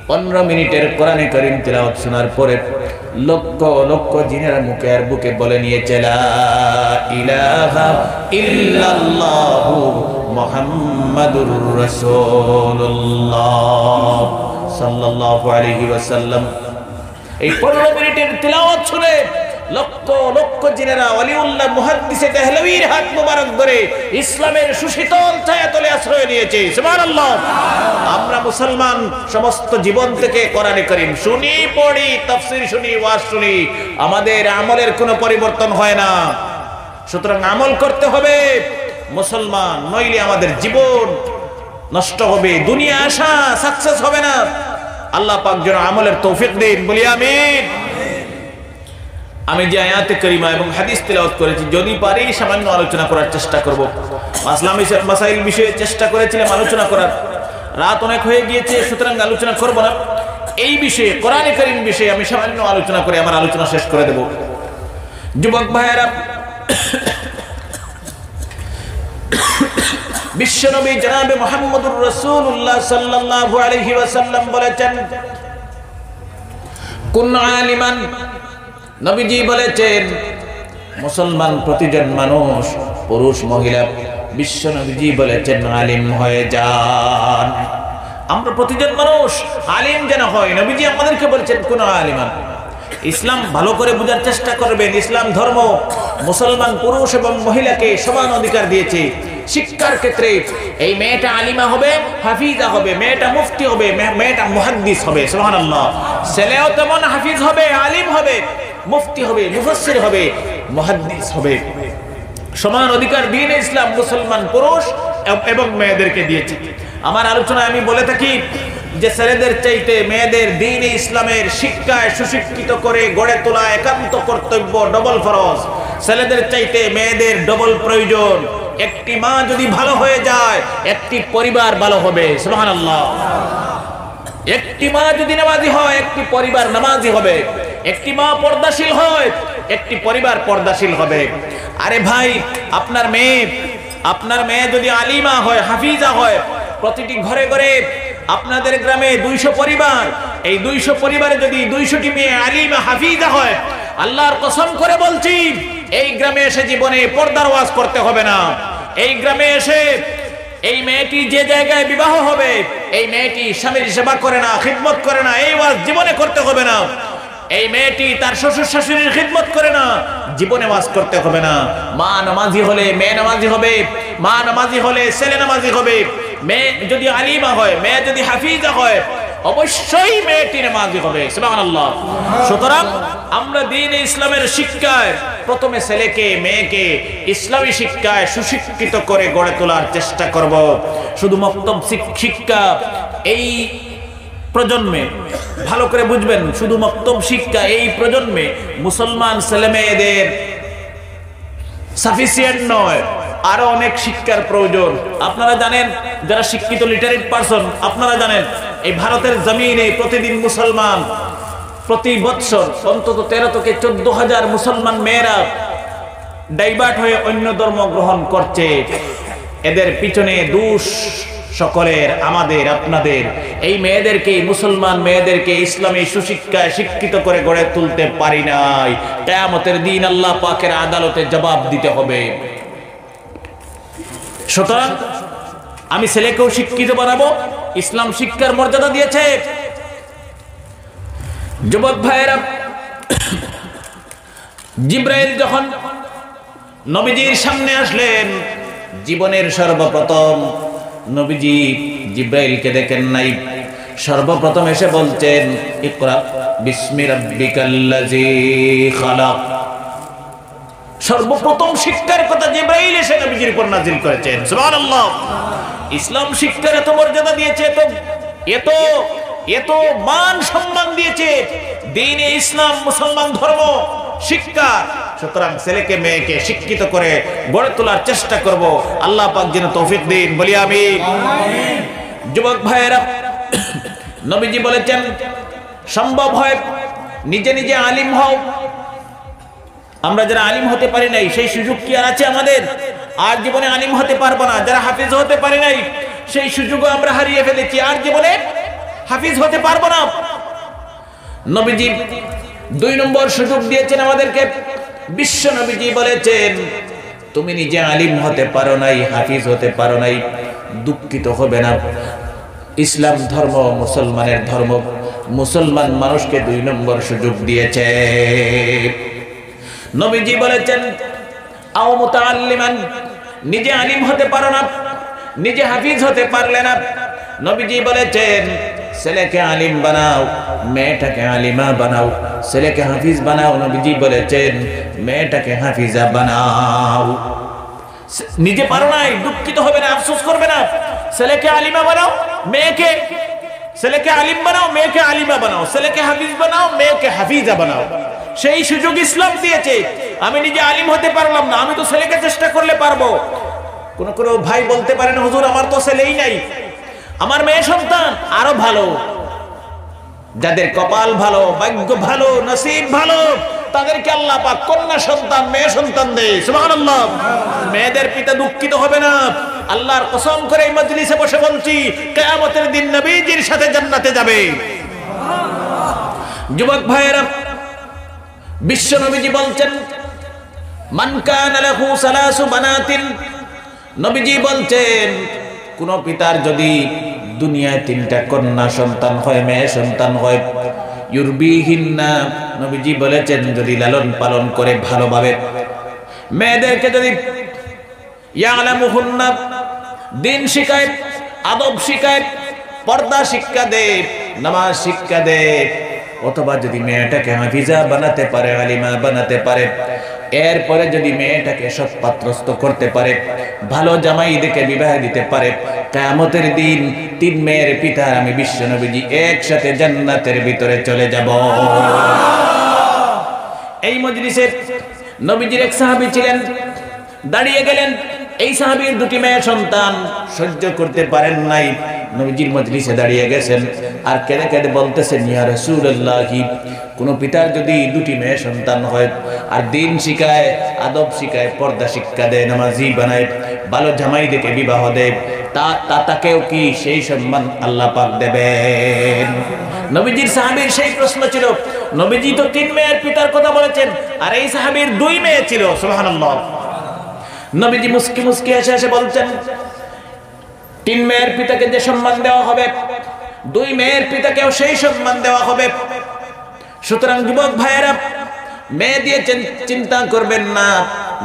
A: 15 মিনিটের কোরআনে কারীম তিলাওয়াত শোনার পরে লক্ষ লক্ষ জিনেরা মুখে আর বুকে বলে নিয়েছে, লা ইলাহা ইল্লাল্লাহু মুহাম্মাদুর রাসূলুল্লাহ সাল্লাল্লাহু আলাইহি ওয়াসাল্লাম। এই 15 মিনিটের তিলাওয়াত শুনে লক্ষ লক্ষ জিনেরা ওয়ালিউল্লাহ মুহাদ্দিসে দেহলভীর হাত মোবারক ধরে ইসলামের সুশীতল ছায়াতলে আশ্রয় নিয়েছে। সুবহানাল্লাহ। আমরা মুসলমান সমস্ত জীবন থেকে কোরআনে কারীম শুনি, পড়ি, তাফসীর শুনি, ওয়াজ শুনি, আমাদের আমলের কোনো পরিবর্তন হয় না। সুতরাং আমল করতে হবে মুসলমান, নইলে আমাদের জীবন নষ্ট হবে, দুনিয়া আশা সাকসেস হবে না। আল্লাহ পাক যেন আমলের তৌফিক দিন, বলি আমিন। আমি যে আয়াতে কারিমা এবং হাদিস তেলাওয়াত করেছি, যদি পারি সামান্য আলোচনা করার চেষ্টা করব। ইসলামী মাসাইল বিষয়ে চেষ্টা করেছিলাম আলোচনা করার, রাত অনেক হয়ে গিয়েছে, সুতরাং আলোচনা করব না। এই বিষয়ে, কোরআনে কারীম বিষয়ে আমি সামান্য আলোচনা করে আমার আলোচনা শেষ করে দেব। যুবক ভাইয়েরা, বিশ্বনবী জনাবে মুহাম্মদুর রাসূলুল্লাহ সাল্লাল্লাহু আলাইহি ওয়াসাল্লাম বলেছেন, কুন আলিমান, নবীজি বলেছেন মুসলমান প্রতিজন মানুষ পুরুষ মহিলা বিশ্বনবীজি বলেছেন আলিম হয়ে যান। আমরা প্রতিজন মানুষ আলিম যেন হয়। নবীজি আমাদেরকে বলেছেন কোন আলিমান। ইসলাম ভালো করে বোঝার চেষ্টা করবেন। ইসলাম ধর্ম মুসলমান পুরুষ এবং মহিলাকে সমান অধিকার দিয়েছে। শিক্ষার ক্ষেত্রে এই মেয়েটা আলিমা হবে, হাফিজা হবে, মেয়েটা মুফতি হবে, মেয়েটা মুহাদ্দিস হবে। সুবহানাল্লাহ। ছেলেও তেমন হাফিজ হবে, আলিম হবে, মুফতি হবে, মুফাসসির হবে, মুহাদ্দিস হবে। সমান অধিকার দিন ইসলাম মুসলমান পুরুষ এবং মেয়েদেরকে দিয়েছে। আমার আলোচনায় আমি বলে থাকি যে ছেলেদের চাইতে মেয়েদের দ্বীন ইসলামের শিক্ষায় সুশিক্ষিত করে গড়ে তোলা একান্ত কর্তব্য, ডবল ফরজ। ছেলেদের চাইতে মেয়েদের ডবল প্রয়োজন। একটি মা যদি ভালো হয়ে যায় একটি পরিবার ভালো হবে। সুবহানাল্লাহ। একটি মা যদি নামাজি হয় একটি পরিবার নামাজি হবে। একটি মা পর্দাশীল হয় একটি পরিবার পর্দাশীল হবে। আরে ভাই, আপনার মেয়ে যদি আলিমা হয়, হাফিজা হয়, প্রতিটি ঘরে ঘরে আপনাদের গ্রামে 200 পরিবার, এই 200 পরিবারে যদি 200টি মেয়ে আলিমা হাফিজা হয়, আল্লাহর কসম করে বলছি এই গ্রামে এসে জীবনে পর্দার ওয়াজ করতে হবে না। এই গ্রামে এসে এই মেয়েটি যে জায়গায় বিবাহ হবে, এই মেয়েটি স্বামীর সেবা করে না, খিদমত করে না, এই ওয়াজ জীবনে করতে হবে না। এই মেয়েটি তার শ্বশুর শাশুড়ির খিদমত করে না, জীবনে ওয়াজ করতে হবে না। মা নামাজি হলে মেয়ে নামাজি হবে, মা নামাজি হলে ছেলে নামাজি হবে। মেয়ে যদি আলিমা হয়, মেয়ে যদি হাফিজা হয়, অবশ্যই মেয়েটি নামাজি হবে। সুবহানাল্লাহ। সুতরাং আমরা দ্বীন ইসলামের শিক্ষায় প্রথমে ছেলেকে মেয়েকে ইসলামী শিক্ষায় সুশিক্ষিত করে গড়ে তোলার চেষ্টা করব। শুধু মক্তব শিক্ষা এই প্রজন্মে, ভালো করে বুঝবেন, শুধু মক্তব শিক্ষা এই প্রজন্মে মুসলমান ছেলে মেয়েদের সাফিসিয়েন্ট নয়, আরো অনেক শিক্ষার প্রয়োজন। আপনারা জানেন, যারা শিক্ষিত লিটারেট পারসন, আপনারা জানেন এই ভারতের জমিনে প্রতিদিন মুসলমান, প্রতি বৎসর অন্তত 13 থেকে 14,000 মুসলমান মেয়েরা ডাইভার্ট হয়ে অন্য ধর্ম গ্রহণ করছে। এদের পিছনে দোষ সকলের, আমাদের, আপনাদের। এই মেয়েদেরকে, মুসলমান মেয়েদেরকে ইসলামী সুশিক্ষায় শিক্ষিত করে গড়ে তুলতে পারি নাই। কিয়ামতের দিন আল্লাহ পাকের আদালতে জবাব দিতে হবে। সুতরাং আমি ছেলেকেও শিক্ষিত বানাবো। ইসলাম শিক্ষার মর্যাদা দিয়েছে। যুবক ভাইয়েরা, জিব্রাইল যখন নবীজির সামনে আসলেন, জীবনের সর্বপ্রথম নবীজি জিব্রাইলকে দেখেন নাই। সর্বপ্রথম এসে বলছেন, ইকরা বিসমি রাব্বিকাল্লাযী খালাক। সর্বপ্রথম শিক্ষার কথা জিব্রাইল এসে নবীজির উপর নাযিল করেছেন। সুবহানাল্লাহ। ইসলাম শিক্ষার এত মর্যাদা দিয়েছে, এত মান সম্মান দিয়েছে দ্বীন ইসলাম, মুসলমান ধর্ম শিক্ষা। সুতরাং ছেলেকে মেয়েকে শিক্ষিত করে গড়ে তোলার চেষ্টা করব। আল্লাহ পাক যেন তৌফিক দিন, বলি আমিন। যুবক ভাইয়েরা, নবীজি বলেছেন সম্ভব হয় নিজে নিজে আলিম হও। আমরা যারা আলিম হতে পারি নাই, সেই সুযোগ কি আর আছে আমাদের? আর জীবনে আলিম হতে পারবো না। যারা হাফিজ হতে পারি নাই, সেই সুযোগও আমরা হারিয়ে ফেলেছি। আর জীবনে হাফিজ হতে পারবো না। নবীজি 2 নম্বর সুযোগ দিয়েছেন আমাদেরকে। বিশ্ব নবীজি বলেছেন, তুমি নিজে আলিম হতে পারো নাই, হাফিজ হতে পারো নাই, দুঃখিত হবে না। ইসলাম ধর্ম মুসলমানের ধর্ম, মুসলমান মানুষকে 2 নম্বর সুযোগ দিয়েছে। নবীজি বলেছেন, আও মুতাআল্লিমান, নিজে আলিম হতে পারো না, নিজে হাফিজ হতে পারলে না। নবীজি বলেছেন, ছেলেকে আলিম বানাও, মেয়েটাকে আলিমা বানাও। ছেলেকে হাফিজ বানাও, নবীজি বলেছেন মেয়েটাকে হাফিজা বানাও। নিজে পারো নাই, দুঃখিত হবে না, আফসোস করবে না। ছেলেকে আলিমা বানাও, ছেলেকে আলিম বানাও, মেয়েকে আলিমা বানাও। ছেলেকে হাফিজ বানাও, মেয়েকে হাফিজা বানাও। সেই সুযোগ ইসলাম দিয়েছে। আমি নিজে আলিম হতে পারলাম না, আমি তো ছেলেকে চেষ্টা করলে পারবো। কোন ভাই বলতে পারেন, হুজুর আমার তো ছেলেই নাই, আমার মেয়ে সন্তান। আরো ভালো, যাদের কপাল ভালো, ভাগ্য ভালো, নসিব ভালো, তাদেরকে আল্লাহ পাক কন্যা সন্তান মেয়ে সন্তান দেয়। সুবহানাল্লাহ। মেয়েদের পিতা দুঃখিত হবে না। আল্লাহর কসম করে এই মজলিসে বসে বলছি, কিয়ামতের দিন নবীজির সাথে জান্নাতে যাবে। যুবক ভাইয়েরা, বিশ্ব নবীজি বলছেন, মান কানা লাহু সালাসু বানাতিন, নবীজি বলছেন কোন পিতার যদি দুনিয়ায় 3টা কন্যা সন্তান হয়, মেয়ে সন্তান হয়, ইউরবিহিন্না, নবীজি বলেছেন যদি লালন পালন করে ভালোভাবে, মেয়েদেরকে যদি ইয়ালামুহুন্না, দিন শিখায়, আদব শিখায়, পর্দা শিক্ষা দেয়, নামাজ শিক্ষা দেয়, অথবা যদি মেয়েটাকে হাফিজা বানাতে পারে, আলিমা বানাতে পারে, এরপরে যদি মেয়েটাকে সৎপাত্রস্থ করতে পারে, ভালো জামাই দেখে বিবাহ দিতে পারে, কিয়ামতের দিন 3 মেয়ের পিতা আমি বিশ্ব নবীজি একসাথে জান্নাতের ভিতরে চলে যাব। এই মজলিসে নবীজির এক সাহাবী ছিলেন, দাঁড়িয়ে গেলেন। এই সাহাবীর 2টি মেয়ে সন্তান, সহ্য করতে পারেন নাই, নবীজির মজলিসে দাঁড়িয়ে গেছেন আর কেঁদে কেঁদে বলতেছেন, ইয়া রাসূলুল্লাহ, কোন পিতার যদি 2টি মেয়ে সন্তান হয় আর দিন শিখায়, আদব শিখায়, পর্দা শিক্ষা দেয়, নামাজি বানায়, ভালো জামাই দেখে বিবাহ দেয়, তাকেও কি সেই সম্মান আল্লাহ পাক দেবেন? নবীজির সাহাবীর সেই প্রশ্ন ছিল। নবীজি তো 3 মেয়ের পিতার কথা বলেছেন, আর এই সাহাবীর 2 মেয়ে ছিল। সুবহানাল্লাহ। নবীজি মুস্কি মুস্কি হেসে বলছেন, 3 মেয়ের পিতাকে যে সম্মান দেওয়া হবে, 2 মেয়ের পিতাকেও সেই সম্মান দেওয়া হবে। সুতরাং যুবক ভাইয়েরা, মেয়ে দিয়ে চিন্তা করবেন না,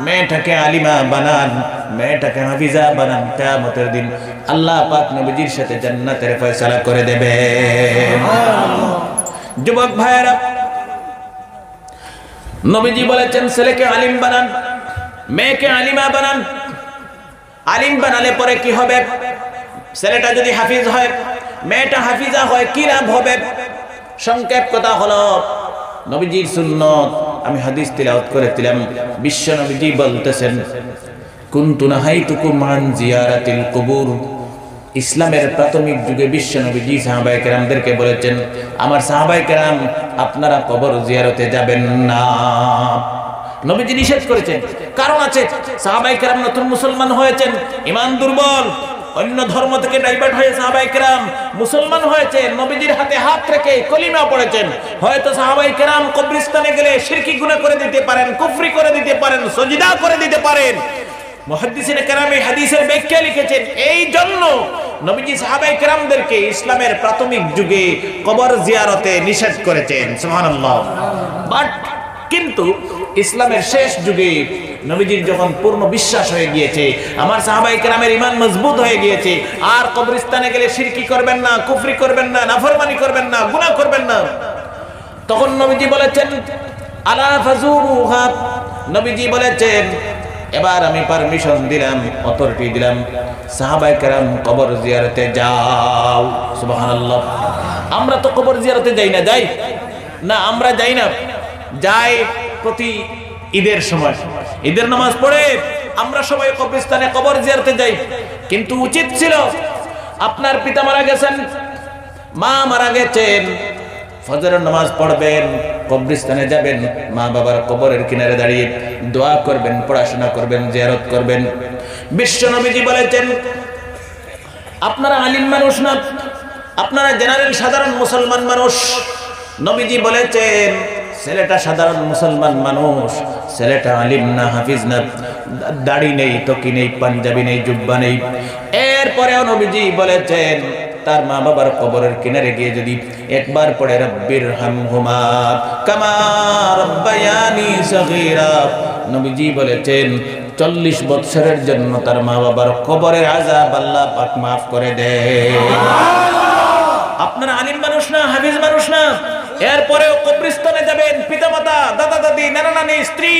A: মেয়েটাকে আলিমা বানান, মেয়েটাকে হাফিজা বানান, কিয়ামতের দিন আল্লাহ পাক নবীজির সাথে জান্নাতের ফয়সালা করে দেবেন। যুবক ভাইয়েরা, নবীজি বলেছেন ছেলেকে আলিম বানান, মেয়েকে আলিমা বানান। আলিম বানালে পরে কি হবে? ছেলেটা যদি হাফিজ হয়, মেয়েটা হাফিজা হয়, কি লাভ হবে? সংক্ষেপ কথা হলো, নবীজির সুন্নত আমি হাদিস তিলাওয়াত করেছিলাম। বিশ্ব নবীজি বলতেছেন, কুনতু নাহাইতুকুম আন জিয়ারাতিল কুবুর। ইসলামের প্রাথমিক যুগে বিশ্ব নবীজি সাহাবায়ে কেরামদেরকে বলেছেন, আমার সাহাবায়ে কেরাম আপনারা কবর জিয়ারতে যাবেন না। নবীজি নিষেধ করেছেন, কারণ আছে। সাহাবায়ে কেরাম নতুন মুসলমান হয়েছেন, ঈমান দুর্বল, অন্য ধর্ম থেকে ডাইভার্ট হয়ে সাহাবায়ে কেরাম মুসলমান হয়েছে, নবীজির হাতে হাত রেখে কলিমা পড়েছেন। হয়তো সাহাবায়ে কেরাম কবরস্থানে গেলে শিরকি গুনাহ করে দিতে পারেন, কুফরি করে দিতে পারেন, সজদা করে দিতে পারেন। মুহাদ্দিসিনে কেরাম এই হাদিসের ব্যাখ্যা লিখেছেন, এই জন্য নবীজি সাহাবায়ে কেরামদেরকে ইসলামের প্রাথমিক যুগে কবর জিয়ারতে নিষেধ করেছেন। সুবহানাল্লাহ। বাট কিন্তু ইসলামের শেষ যুগে নবীজির যখন পূর্ণ বিশ্বাস হয়ে গিয়েছে, আমার সাহাবায়ে কেরামের ঈমান মজবুত হয়ে গিয়েছে, আর কবরস্থানে গেলে শিরকি করবেন না, কুফরি করবেন না, নাফরমানি করবেন না, গুনাহ করবেন না, তখন নবীজি বলেছেন, আলা ফাজুরুহা। নবীজি বলেছেন, এবার আমি পারমিশন দিলাম, অথরিটি দিলাম, সাহাবায়ে কেরাম কবর জিয়ারতে যাও। সুবহানাল্লাহ। আমরা তো কবর জিয়ারতে যাই না, যাই না? আমরা যাই না, যাই প্রতি ঈদের সময়, ঈদের নামাজ পড়ে আমরা সবাই কবরস্থানে কবর জিয়ারতে যাই। কিন্তু উচিত ছিল, আপনার পিতা মারা গেছেন, মা মারা গেছেন, ফজরের নামাজ পড়বেন, কবরস্থানে যাবেন, মা বাবার কবরের কিনারে দাঁড়িয়ে দোয়া করবেন, পড়াশোনা করবেন, জিয়ারত করবেন। বিশ্ব নবীজি বলেছেন, আপনারা আলিম মানুষ না, আপনারা জেনারেল সাধারণ মুসলমান মানুষ। নবীজি বলেছেন, ছেলেটা সাধারণ মুসলমান মানুষ, ছেলেটা আলিম না, হাফিজ না, দাড়ি নেই, টকি নেই, পাঞ্জাবি নেই, জুব্বা নেই। এরপরেও নবীজি বলেছেন, তার মা বাবার কবরের কিনারে গিয়ে যদি একবার পড়ে রব্বির হামহুমা কামা রব্বায়ানি সগীরা, নবীজি বলেছেন 40 বছরের জন্য তার মা বাবার কবরের আযাব আল্লাহ পাক মাফ করে দেয়। আপনারা আলিম মানুষ না, হাফিজ মানুষ না, এরপরেও কবরস্থানে যাবেন, পিতামাতা, দাদা দাদি, নানা নানি, স্ত্রী,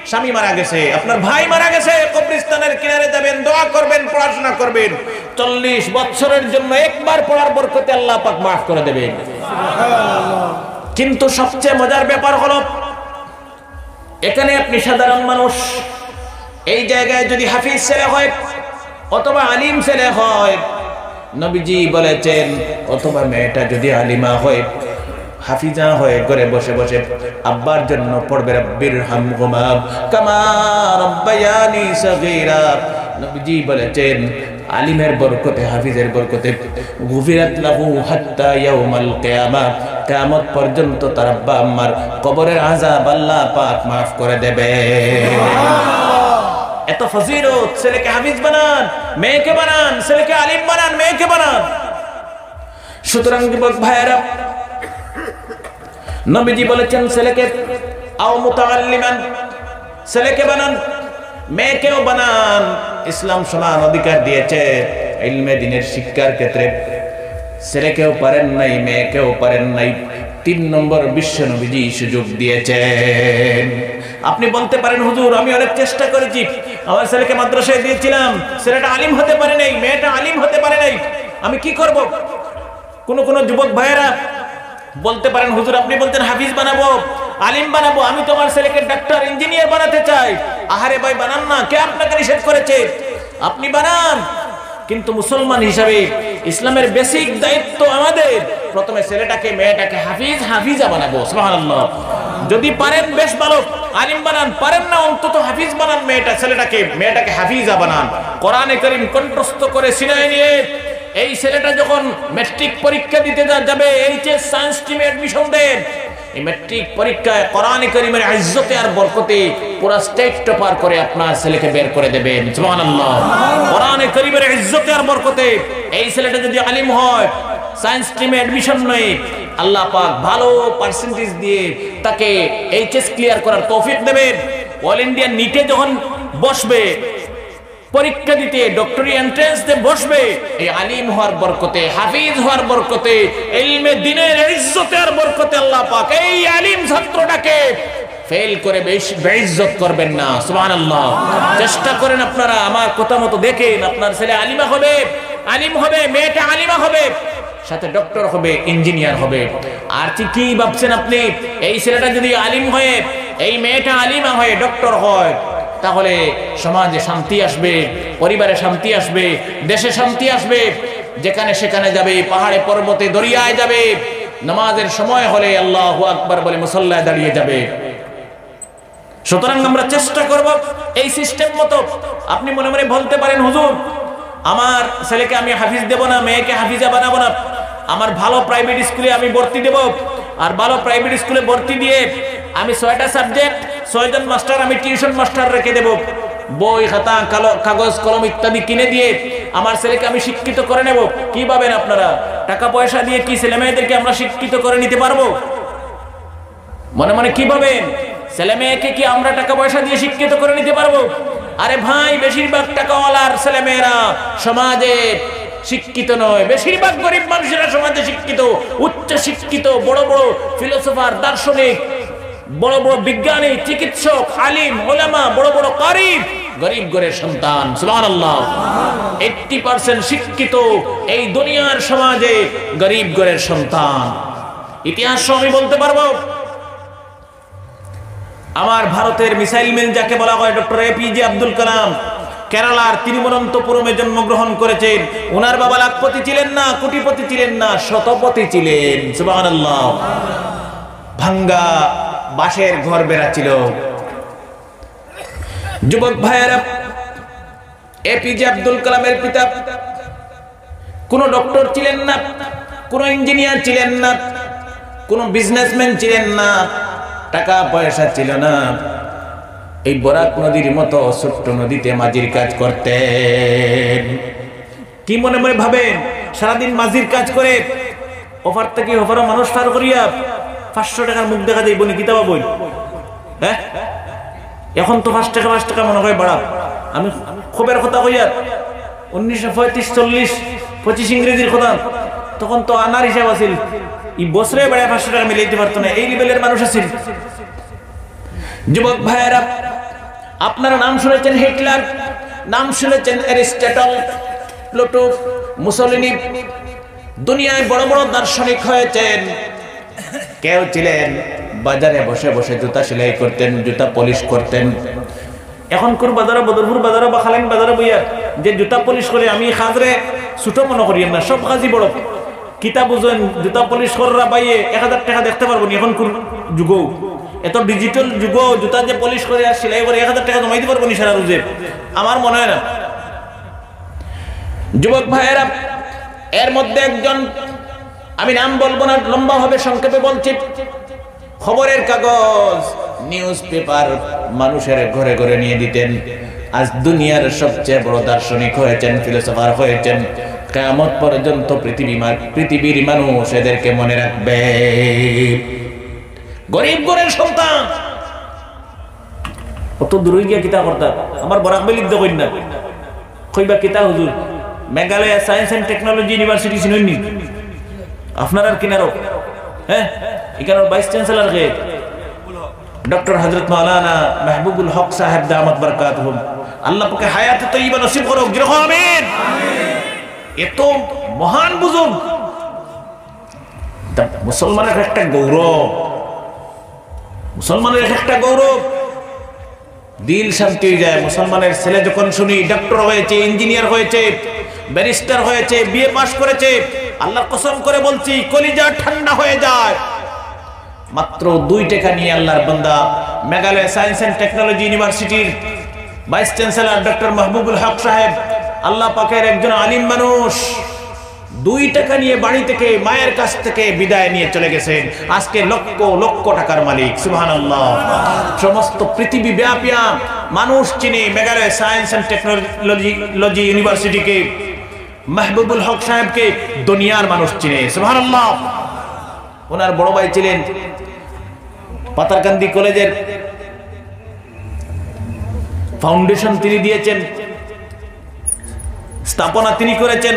A: স্বামী মারা গেছে, আপনার ভাই মারা গেছে, কবরস্থানের কিনারে যাবেন, দোয়া করবেন, পড়াশোনা করবেন। 40 বছরের জন্য একবার পড়ার বরকতে আল্লাহ পাক মাফ করে দেবেন। কিন্তু সবচেয়ে মজার ব্যাপার হলো, এখানে আপনি সাধারণ মানুষ, এই জায়গায় যদি হাফিজ ছেলে হয় অথবা আলিম ছেলে হয়, নবীজি বলেছেন, অথবা মেয়েটা যদি আলিমা হয়, হাফিজা হয়ে ঘরে বসে বসে আব্বার জন্য পড়বে রব্বির হামহুমা কামা রাব্বায়ানি সগীরা। নবীজি বলেছেন আলিমের বরকতে, হাফিজের বরকতে গুফিরাত লাহু হাত্তা ইয়াউমাল কিয়ামা, কিয়ামত পর্যন্ত তার আব্বা আম্মার কবরের আযাব আল্লাহ পাক maaf করে দেবে। এত ফজিলত, ছেলেকে হাফিজ বানান, মেয়েকে বানান, ছেলেকে আলিম বানান, মেয়েকে বানান। সুতরাং যুবক ভাইয়েরা, নবীজি বলেছেন ছেলেকে আও মুতাআল্লিমান, ছেলেকে বানান, মেয়েকেও বানান। ইসলাম সমান অধিকার দিয়েছে ইলমে দ্বীনের শিক্ষার ক্ষেত্রে। ছেলেকেও পারেন নাই, মেয়েকেও পারেন নাই, 3 নম্বর বিশ্ব নবীজি সুযোগ দিয়েছেন। আপনি বলতে পারেন হুজুর আমি অনেক চেষ্টা করেছি, আমার ছেলেকে মাদ্রাসায় দিয়েছিলাম, ছেলেটা আলিম হতে পারে নাই, মেয়েটা আলিম হতে পারে নাই, আমি কি করব? কোন যুবক ভাইয়েরা বলতে পারেন হুজুর আপনি বলতেন হাফিজ বানাবো, আলিম বানাবো, আমি তো আমার ছেলেকে ডাক্তার ইঞ্জিনিয়ার বানাতে চাই। আহারে ভাই বানান না, কে আপনাকে নিষেধ করেছে? আপনি বানান। কিন্তু মুসলমান হিসাবে ইসলামের বেসিক দায়িত্ব আমাদের প্রথমে ছেলেটাকে মেয়েটাকে হাফিজ হাফিজা বানাবো। সুবহানাল্লাহ। যদি পারেন বেশ ভালো, আলিম বানান, পারেন না অন্তত হাফিজ বানান, মেয়েটাকে হাফিজা বানান। কোরআনে কারীম কণ্ঠস্থ করে সিনায় নিয়ে এই ছেলেটা যখন ম্যাট্রিক পরীক্ষা দিতে যাবে, এইচএস সায়েন্স স্ট্রিমে অ্যাডমিশন দেন, এই ম্যাট্রিক পরীক্ষায় কোরআনে কারীমের ইজ্জতে আর বরকতে পুরো স্টেট টপার করে আপনার ছেলেকে বের করে দেবেন। সুবহানাল্লাহ। কোরআনে কারীমের ইজ্জতে আর বরকতে এই ছেলেটা যদি আলিম হয়, সায়েন্স স্ট্রিমে অ্যাডমিশন নেয়, আল্লাহ পাক ভালো পার্সেন্টেজ দিয়ে তাকে এইচএস ক্লিয়ার করার তৌফিক দেবেন। অল ইন্ডিয়া নিটে যখন বসবে পরীক্ষা দিতে, ডক্টরি এন্ট্রান্স দিয়ে বসবে, এই আলিম হওয়ার বরকতে, হাফিজ হওয়ার বরকতে, ইলমে দ্বীনের ইজ্জতে আর বরকতে আল্লাহ পাক এই আলিম ছাত্রটাকে ফেল করে বেইজ্জত করবেন না। সুবহানাল্লাহ। চেষ্টা করেন আপনারা, আমার কথা মতো দেখেন, আপনার ছেলে আলিমা হবে, আলিম হবে, মেয়েটা আলিমা হবে, সাথে ডক্টর হবে, ইঞ্জিনিয়ার হবে। আর কি ভাবছেন আপনি? এই ছেলেটা যদি আলিম হয়ে, এই মেয়েটা আলিমা হয়ে ডক্টর হয়, তাহলে সমাজে শান্তি আসবে, পরিবারে শান্তি আসবে, দেশে শান্তি আসবে। যেখানে সেখানে যাবে, পাহাড়ে পর্বতে দরিয়ায় যাবে, নামাজের সময় হলে আল্লাহু আকবার বলে মুসল্লায় দাঁড়িয়ে যাবে। সুতরাং আমরা চেষ্টা করব এই সিস্টেম মতো। আপনি মনে মনে বলতে পারেন হুজুর আমার ছেলেকে আমি হাফিজ দেব না, মেয়েকে হাফিজা বানাবো না, আমার ভালো প্রাইভেট স্কুলে আমি ভর্তি দেব, আর ভালো প্রাইভেট স্কুলে ভর্তি দিয়ে আমি 6টা সাবজেক্ট, 6 জন মাস্টার আমি টিউশন মাস্টার রেখে দেব, বই খাতা কাগজ কলম ইত্যাদি কিনে দিয়ে আমার ছেলেকে আমি শিক্ষিত করে নেব। কি ভাবেন আপনারা? টাকা পয়সা দিয়ে কি ছেলে মেয়েদেরকে আমরা শিক্ষিত করে নিতে পারবো? মনে মনে কি ভাবেন? ছেলে মেয়েকে কি আমরা টাকা পয়সা দিয়ে শিক্ষিত করে নিতে পারবো? আরে ভাই, বেশিরভাগ টাকাওয়ালার ছেলে মেয়েরা সমাজে শিক্ষিত নয়, বেশিরভাগ গরিব মানুষেরা সমাজে শিক্ষিত, উচ্চ শিক্ষিত, বড় বড় ফিলোসোফার, দার্শনিক, বড় বড় বিজ্ঞানী, চিকিৎসক, আলিম, ওলামা, বড় বড় কারি, গরিব ঘরের সন্তান। সুবহানাল্লাহ। 80% শিক্ষিত এই দুনিয়ার সমাজে গরিব ঘরের সন্তান। ইতিহাস আমি বলতে পারবো। আমার ভারতের মিসাইল ম্যান যাকে বলা হয় ডক্টর এপিজে আব্দুল কালাম, কেরালার তিরুবনন্তপুরমে জন্মগ্রহণ করেছেন। ওনার বাবা লাখপতি ছিলেন না, কোটিপতি ছিলেন না, শতপতি ছিলেন। সুবহানাল্লাহ। ভাঙ্গা বাঁশের ঘর বেড়া ছিল। যুবক ভাইয়েরা, এপিজে আব্দুল কালামের পিতা কোন ডক্টর ছিলেন না, কোন ইঞ্জিনিয়ার ছিলেন না, কোন বিজনেসম্যান ছিলেন না, টাকা পয়সা ছিল না। এই বরাক নদীর মতো ছোট্ট নদীতে মাঝির কাজ করতেন। কি মনে মনে ভাবেন? সারাদিন মাঝির কাজ করে অফার থেকে অফারও মানুষ পার করিয়া 500 টাকার মুখ দেখা যাইব নি কিতাবা বই? হ্যাঁ, এখন তো 5 টাকা মনে হয় বাড়া। আমি খবরের কথা কইয়া 1935-40 25 ইংরেজির কথা, তখন তো আনার হিসাব আছিল, এই বছরে বেড়ায় 500 টাকা মিলাইতে পারতো না, এই লেভেলের মানুষ আছিল। যুবক ভাইয়েরা, আপনারা নাম শুনেছেন হিটলার, নাম শুনেছেন অ্যারিস্টটল, প্লুটো, মুসোলিনি। দুনিয়ায় বড় বড় দার্শনিক হয়েছেন। কেউ ছিলেন বাজারে বসে বসে জুতা সেলাই করতেন, জুতা পলিশ করতেন। এখন কোন বাজারে, বদরপুর বাজারে বা খালেন বাজারে বইয়া যে জুতা পলিশ করে, আমি খাজরে ছোট মনে করি না, সব কাজই বড়। কিতাব বুঝেন জুতা পলিশ করা বাইয়ে 1000 টাকা দেখতে পারবো এখন কোন যুগ এত ডিজিটাল যুগ জুতা যে পলিশ করে আর সেলাই করে 1000 টাকা জমাই দিতে পারবো নি সারা রোজে আমার মনে হয় না যুবক ভাইয়েরা এর মধ্যে একজন আমি নাম বলবো না লম্বা হবে সংক্ষেপে বলছি খবরের কাগজ নিউজ পেপার মানুষের ঘরে ঘরে নিয়ে দিতেন আজ দুনিয়ার সবচেয়ে বড় দার্শনিক হয়েছেন ফিলোসফার হয়েছেন কিয়ামত পর্যন্ত পৃথিবীর মানুষ এদেরকে মনে রাখবে গরিব ঘরের সন্তান কত দূরে গিয়া কিতা করতা আমার বরাক বেলিদ কই না কইবা কিতা হুজুর Meghalaya science and technology university শুনুননি আপনার আর কিনারো হ্যাঁ এখানে ভাইস চ্যান্সেলর কে ডক্টর হযরত মাওলানা মাহবুবুল হক সাহেব দামাত বরকাতুহুম আল্লাহ পাকে হায়াত তয়্যিবা নসিব করুক জিরো আমিন এত মহান বুজুর্গ মুসলমানের একটা গৌরব মুসলমানের একটা গৌরব দিল শান্তি হয়ে যায় মুসলমানের ছেলে যখন শুনি ডক্টর হয়েছে ইঞ্জিনিয়ার হয়েছে ব্যারিস্টার হয়েছে বিএ পাস করেছে আল্লাহর কসম করে বলছি কলিজা ঠান্ডা হয়ে যায় মাত্র 2 টাকা নিয়ে আল্লাহর বান্দা মেঘালয় সায়েন্স এন্ড টেকনোলজি ইউনিভার্সিটির ভাইস চ্যান্সেলর ডক্টর মাহবুবুল হক সাহেব আল্লাহ পাকের একজন আলিম মানুষ 2 টাকা নিয়ে বাড়ি থেকে মায়ের কাছ থেকে বিদায় নিয়ে চলে গেছেন আজকে লক্ষ লক্ষ টাকার মালিক সুবহানাল্লাহ সমস্ত পৃথিবী ব্যাপী মানুষ চিনে মেঘালয় সায়েন্স এন্ড টেকনোলজি ইউনিভার্সিটিকে মাহবুবুল হক সাহেবকে দুনিয়ার মানুষ চিনে সুবহানাল্লাহ ওনার বড় ভাই ছিলেন পাতারকান্দি কলেজের ফাউন্ডেশন তিনি দিয়েছেন স্থাপনা তিনি করেছেন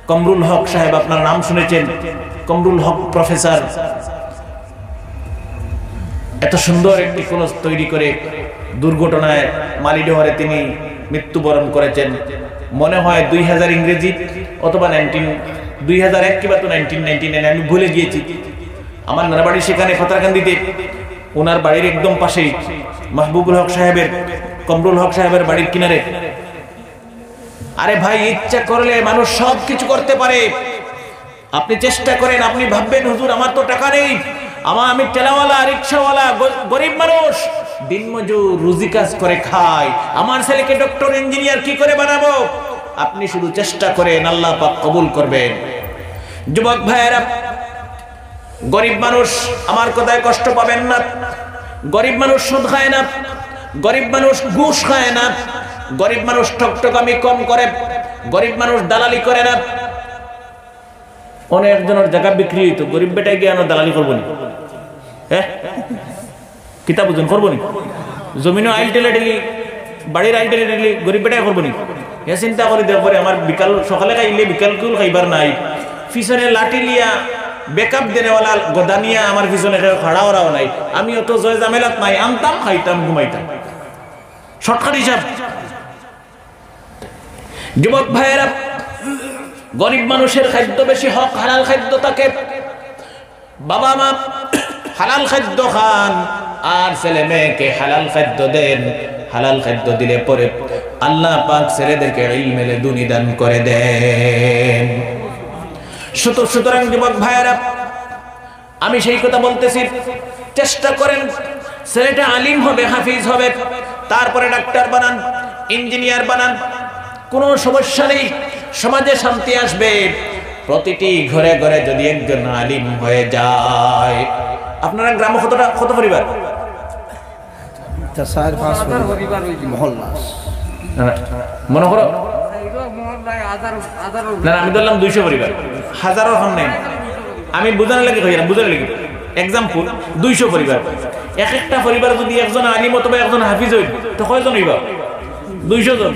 A: কমরুল হক সাহেব আপনার নাম শুনেছেন কমরুল হক প্রফেসর এত সুন্দর একটি কলেজ তৈরি করে দুর্ঘটনায় মালিডোহরে তিনি মৃত্যুবরণ করেছেন মনে হয় 2000 ইংরেজি অথবা 2001 কিংবা তো 1999 আমি ভুলে গিয়েছি আমার নানা বাড়ি সেখানে পাতারকান্দিতে ওনার বাড়ির একদম পাশেই মাহবুবুল হক সাহেবের কমরুল হক সাহেবের বাড়ির কিনারে আরে ভাই ইচ্ছা করলে মানুষ সব কিছু করতে পারে আপনি চেষ্টা করেন আপনি ভাববেন হুজুর আমার তো টাকা নেই আমি ঠেলাওয়ালা রিকশাওয়ালা গরিব মানুষ দিনমজুর রুজি কাজ করে খাই আমার ছেলেকে ডক্টর ইঞ্জিনিয়ার কি করে বানাবো আপনি শুধু চেষ্টা করেন আল্লাহ পাক কবুল করবেন যুবক ভাইয়েরা গরিব মানুষ আমার কথায় কষ্ট পাবেন না গরিব মানুষ সুদ খায় না গরিব মানুষ ঘুষ খায় না গরিব মানুষ ঠকঠকামি কম করে গরিব মানুষ দালালি করে না অনেক জনের জায়গা বিক্রি হইতো গরিব বেটায় গিয়ে দালালি করবো নি হ্যাঁ কিতাব ওজন করবো নি জমিনও আইল টেলে ঢেলি বাড়ির আইল টেলে ঢেলি গরিব বেটায় করবো নি এ চিন্তা করে দেখবো আমার বিকাল সকালে খাইলে বিকাল কুল খাইবার নাই পিছনে লাঠি লিয়া বেকআপ দেনেওয়ালা গদানিয়া আমার পিছনে খাড়া ওরাও নাই আমি অত জয় জামেলাত নাই আনতাম খাইতাম ঘুমাইতাম শর্টকাট হিসাব যুবক ভাইয়েরা গরিব মানুষের খাদ্য বেশি হক হালাল খাদ্য তাকে বাবা মা হালাল খাদ্য খান আর ছেলে মেয়েকে হালাল খাদ্য দেন হালাল খাদ্য দিলে পরে আল্লাহ পাক ছেলেদেরকে ইলমে দুনি দান করে দেন সুতরাং যুবক ভাইয়েরা আমি সেই কথা বলতেছি চেষ্টা করেন ছেলেটা আলিম হবে হাফিজ হবে তারপরে ডাক্তার বানান ইঞ্জিনিয়ার বানান কোনো সমস্যা নেই সমাজে শান্তি আসবে প্রতিটি ঘরে ঘরে যদি একজন আলিম হয়ে যায় আপনারা গ্রামে কত পরিবার মনে করো না আমি ধরলাম 200 পরিবার হাজারও কম নেই আমি বুঝানো লাগে বুঝানো লাগে এক্সাম্পল 200 পরিবার এক একটা পরিবার যদি একজন আলিম অথবা একজন হাফিজ হইল তো কয়জন হইবা 200 জন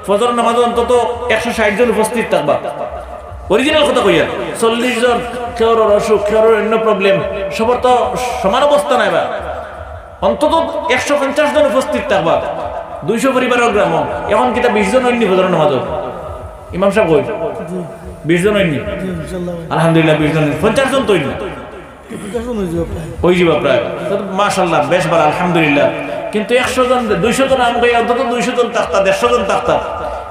A: ফজর নামাজ অন্তত 160 জন উপস্থিত থাকবা অরিজিনাল কথা কইয়া 40 জন কেউর অসুখ কেউর অন্য প্রবলেম সবার তো সমান অবস্থা নাই বা অন্তত 150 জন উপস্থিত থাকবা 200 পরিবারের গ্রাম এখন কিতা 20 জন হইনি ফজর নামাজ ইমাম সাহেব কই 20 জন হইনি আলহামদুলিল্লাহ 20 জন 50 জন তো হইনি ওই যাবা প্রায় মাশাআল্লাহ বেশ ভালো আলহামদুলিল্লাহ কিন্তু 100 জন 200 জন আমগো অন্তত 200 জন তাকতা 150 জন তাকতা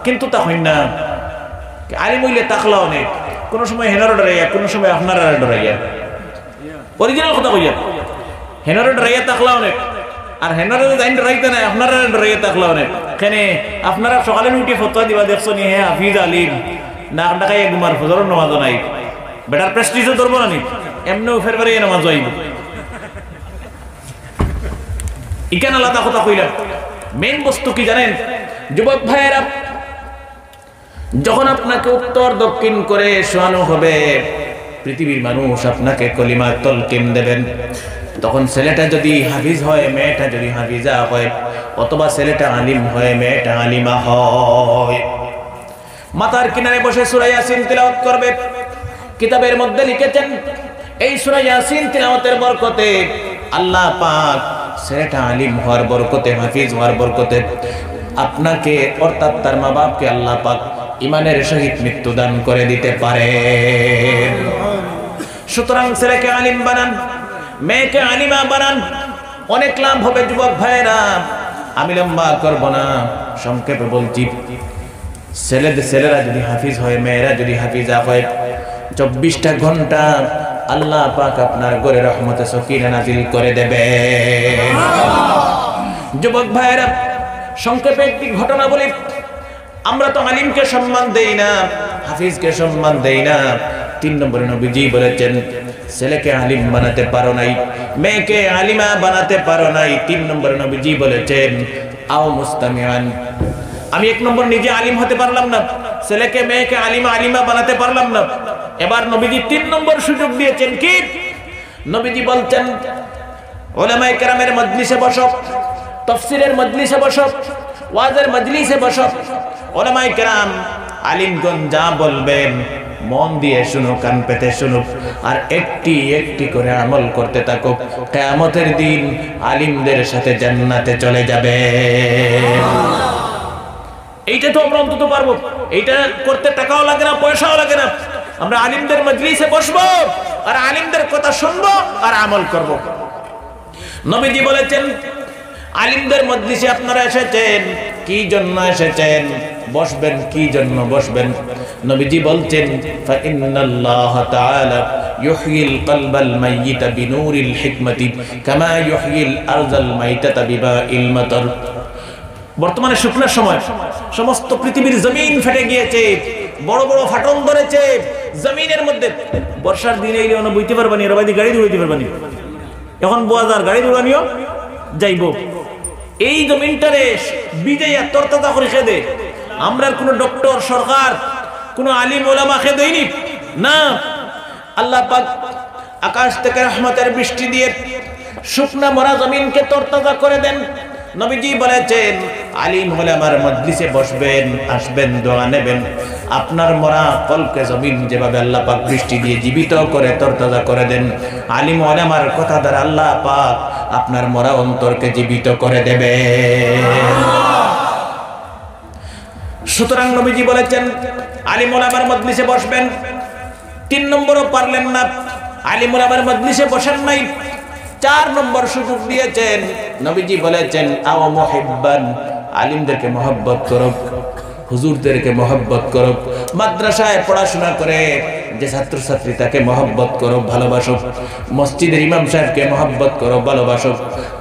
A: কিন্তু তা হই না আলিম হইলে তাকলা অনেক কোনো সময় হেনারও ডরাইয়া, কোনো সময় আপনারা ডরাইয়া। অরিজিনাল কথা কইয়া, হেনারও ডরাইয়া থাকলা অনেক, আর হেনারও যাই ডরাইতে নাই, আপনারা ডরাইয়া থাকলা অনেক। কেন আপনারা সকালে উঠে ফতোয়া দিবা দেখছো নি, হ্যাঁ হাফিজ আলিম না ডাকাই গুমার ফজরের নামাজও নাই, বেটার প্রেস্টিজও ধরবো না নি, এমনিও ফেরবারে নামাজ আইব। ইকান আলাদা কথা কইলাম। মেইন বস্তু কি জানেন যুবক ভাইয়েরা, যখন আপনাকে উত্তর দক্ষিণ করে শোয়ানো হবে, পৃথিবীর মানুষ আপনাকে কলিমা তলকিন দেবেন, তখন ছেলেটা যদি হাফিজ হয়, মেয়েটা যদি হাফিজা হয়, অথবা ছেলেটা আলিম হয়, মেয়েটা আলিমা হয়, মাথার কিনারে বসে সূরা ইয়াসিন তিলাওয়াত করবে। কিতাবের মধ্যে লিখেছেন এই সূরা ইয়াসিন তিলাওয়াতের বরকতে আল্লাহ পাক ছেলেটা আলিম হওয়ার বরকতে, হাফিজ হওয়ার বরকতে আপনাকে অর্থাৎ তার মা বাপকে আল্লাহ পাক ইমানের সহিত মৃত্যু দান করে দিতে পারে। সুতরাং ছেলেকে আলিম বানান, মেয়েকে আলিমা বানান, অনেক লাভ হবে যুবক ভাইয়েরা। আমি লম্বা করব না, সংক্ষেপে বলছি, ছেলেরা যদি হাফিজ হয়, মেয়েরা যদি হাফিজা হয়, 24টা ঘন্টা আল্লাহ পাক আপনার ঘরে রহমতে সকিনা নাজিল করে দেবে। যুবক ভাইয়েরা সংক্ষেপে একটি ঘটনা বলি। আমরা তো আলিমকে সম্মান দেই না, হাফিজকে সম্মান দেই না। 3 নম্বরে নবীজি বলেছেন ছেলেকে আলিম বানাতে পারো নাই, মেয়েকে আলিমা বানাতে পারো নাই। 3 নম্বরে নবীজি বলেছেন আও মুস্তামিআন, আমি 1 নম্বর নিজে আলিম হতে পারলাম না, ছেলেকে মেয়েকে আলিমা বানাতে পারলাম না। এবার নবীজি 3 নম্বর সুযোগ দিয়েছেন কি? নবীজি বলছেন উলামায়ে কেরামের মজলিসে বসো, তাফসীরের মজলিসে বসো, ওয়াজের মজলিসে বসো, উলামায়ে কেরাম আলিমগণ যা বলবেন মন দিয়ে শুনো, কান পেতে শুনো, আর একটি একটি করে আমল করতে থাকো। কিয়ামতের দিন আলিমদের সাথে জান্নাতে চলে যাবে। এইটা তো আমরা অন্তত পারবো, এইটা করতে টাকাও লাগে না, পয়সাও লাগে না। আমরা আলিমদের মজলিসে বসবো আর আলিমদের কথা শুনবো আর আমল করব। নবীজি বলেছেন আলিমদের মজলিসে আপনারা এসেছেন, কি জন্য এসেছেন, বসবেন কি জন্য বসবেন? নবীজি বলছেন ফা ইন্নাল্লাহ তাআলা ইউহয়িল কলবাল মাইয়িতা বিনূরিল হিকমাতি কামা ইউহয়িল আরযাল মাইতাতা বিবাইল মাতার। বর্তমানে শুকনার সময় সমস্ত পৃথিবীর জমিন ফেটে গিয়েছে, বড় বড় ফাটল ধরেছে জমিনের মধ্যে। বর্ষার দিনে এই অন বইতে পারবানি, রবাইদি গাড়ি দৌড়াইতে পারবানি, এখন বাজার গাড়ি দৌড়ানিও যাইব। এই জমিনটারে বিজয়া তরতাজা করে খেদে। আমরা কোনো ডক্টর, সরকার, কোনো আলিম ওলামা খেদেইনি না। আল্লাহ পাক আকাশ থেকে রহমতের বৃষ্টি দিয়ে শুকনা মরা জমিনকে তরতাজা করে দেন। নবীজি বলেছেন আলিম হলে আমার মজলিসে বসবেন, আসবেন, দোয়া নেবেন, আপনার মরা কলকে জমিন যেভাবে আল্লাহ পাক বৃষ্টি দিয়ে জীবিত করে তরতাজা করে দেন, আলিম হলে আমার কথা দ্বারা আল্লাহ পাক আপনার মরা অন্তরকে জীবিত করে দেবে। সুতরাং নবীজি বলেছেন আলিম হলে আমার মজলিসে বসবেন। 3 নম্বরও পারলেন না, আলিম হলে আমার মজলিসে বসেন নাই। 4 নম্বর সুযোগ দিয়েছেন, নবীজি বলেছেন আও মুহিব্বান, আলিমদেরকে মহব্বত করো, হুজুরদেরকে মহব্বত করো, মাদ্রাসায় পড়াশোনা করে যে ছাত্রছাত্রী তাকে মহব্বত করো, ভালোবাসো, মসজিদের ইমাম সাহেবকে মহব্বত করো, ভালোবাসো।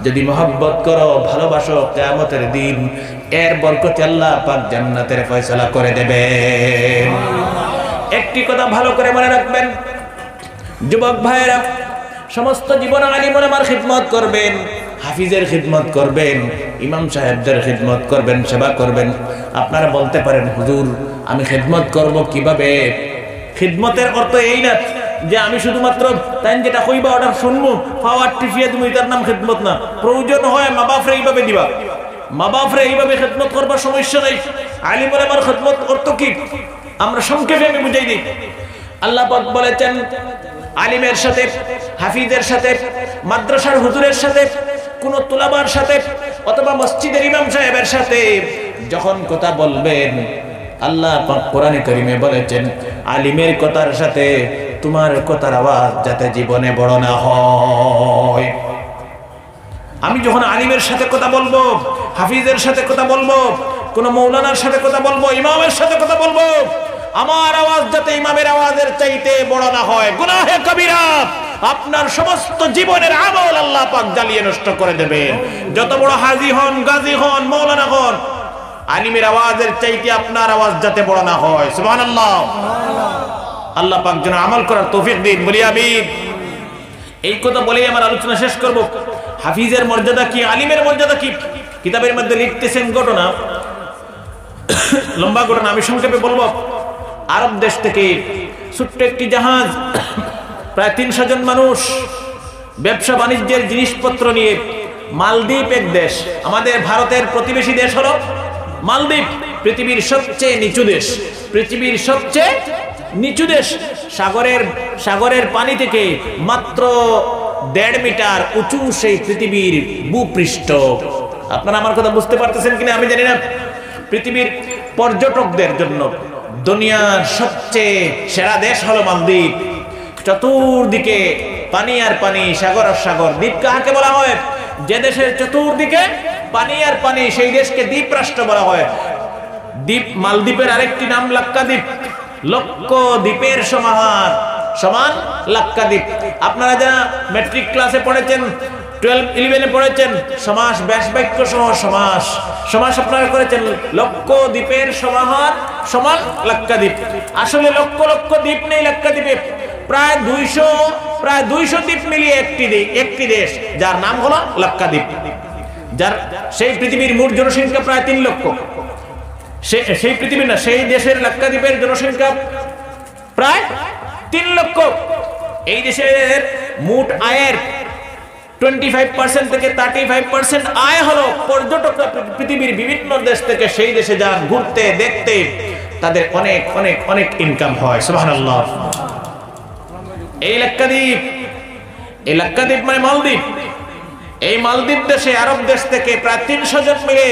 A: যদি মহব্বত করো, ভালোবাসো, কিয়ামতের দিন এর বরকতে আল্লাহ পাক জান্নাতের ফয়সালা করে দেবেন। একটি কথা ভালো করে মনে রাখবেন যুবক ভাইয়েরা, সমস্ত জীবন আলিম ওলামার খিদমত করবেন, হাফিজের খিদমত করবেন, ইমাম সাহেবদের খিদমত করবেন, সেবা করবেন। আপনারা বলতে পারেন হুজুর আমি খিদমত করব কিভাবে? খিদমতের অর্থ এই না যে আমি শুধুমাত্র তাই যেটা কইবা ওটা শুনবো, পাওয়ার টিফিয়ে তুমি, তার নাম খিদমত না। প্রয়োজন হয় মা বাপরে এইভাবে দিবা, মা বাপরে এইভাবে খিদমত করবার সমস্যা নাই। আলিম ওলামার খিদমত অর্থ কি আমরা সংক্ষেপে আমি বুঝাই দিই। আল্লাহ পাক বলেছেন আলিমের সাথে, হাফিজের সাথে, মাদ্রাসার হুজুরের সাথে, কোন তুলাবার সাথে অথবা মসজিদের ইমাম সাহেবের সাথে যখন কথা বলবেন, আল্লাহ পাক কোরআনে কারিমে বলেছেন আলিমের কথার সাথে তোমার কথার আওয়াজ যাতে জীবনে বড় না হয়। আমি যখন আলিমের সাথে কথা বলবো, হাফিজের সাথে কথা বলবো, কোন মৌলানার সাথে কথা বলবো, ইমামের সাথে কথা বলবো, আমার আওয়াজ যাতে ইমামের আওয়াজের চাইতে বড় না হয়, গুনাহে কবিরা, আপনার সমস্ত জীবনের আমল আল্লাহ পাক জ্বালিয়ে নষ্ট করে দেবে। যত বড় হাজী হন, গাজী হন, মাওলানা হন, আলিমের আওয়াজের চাইতে আপনার আওয়াজ যাতে বড় না হয়। সুবহানাল্লাহ। আল্লাহ পাক যেন আমল করার তৌফিক দিন, বলি আমিন। এই কথা বলেই আমার আলোচনা শেষ করব। হাফিজের মর্যাদা কি, আলিমের মর্যাদা কি, কিতাবের মধ্যে লিখতেছেন ঘটনা, লম্বা ঘটনা, আমি সংক্ষেপে বলবো। আরব দেশ থেকে ছোট্ট একটি জাহাজ, প্রায় 300 জন মানুষ ব্যবসা বাণিজ্যের জিনিসপত্র নিয়ে, মালদ্বীপ এক দেশ, আমাদের ভারতের প্রতিবেশী দেশ হলো মালদ্বীপ, পৃথিবীর সবচেয়ে নিচু দেশ, পৃথিবীর সবচেয়ে নিচু দেশ। সাগরের পানি থেকে মাত্র 1.5 মিটার উঁচু সেই পৃথিবীর ভূপৃষ্ঠ। আপনারা আমার কথা বুঝতে পারতেছেন কিনা আমি জানি না। পৃথিবীর পর্যটকদের জন্য দুনিয়ার সবচেয়ে সেরা দেশ হলো মালদ্বীপ। চতুর্দিকে পানি আর পানি, সাগর আর সাগর। দ্বীপ কাকে বলা হয়? যে দেশের চতুর্দিকে পানি আর পানি, সেই দেশকে দ্বীপ রাষ্ট্র বলা হয়। দ্বীপ, মালদ্বীপের আরেকটি নাম লাক্ষাদ্বীপ। লক্ষ দ্বীপের সমাহার সমান লাক্ষাদ্বীপ। আপনারা যারা ম্যাট্রিক ক্লাসে পড়েছেন, 12-11 পড়েছেন, সমাস, ব্যাস বাক্য সহ সমাস আপনারা করেছেন। লক্ষ দ্বীপের সমাহার সমান লাক্ষাদ্বীপ। আসলে লক্ষ লক্ষ দ্বীপ নেই লাক্ষাদ্বীপে, প্রায় 200 দ্বীপ মিলিয়ে একটি দেশ, যার নাম হলো লাক্ষাদ্বীপ। যার সেই পৃথিবীর মোট জনসংখ্যা প্রায় 3 লক্ষ। সেই পৃথিবীর না, সেই দেশের লাক্ষাদ্বীপের জনসংখ্যা প্রায় 3 লক্ষ। এই দেশের মোট আয়ের 25% থেকে 35% আয় হলো পর্যটকরা পৃথিবীর বিভিন্ন দেশ থেকে সেই দেশে যান ঘুরতে, দেখতে, তাদের অনেক অনেক অনেক ইনকাম হয়। সুবহানাল্লাহ। এই লাক্ষাদ্বীপ মানে মালদ্বীপ। এই মালদ্বীপ দেশে আরব দেশ থেকে প্রায় 300 জন মিলে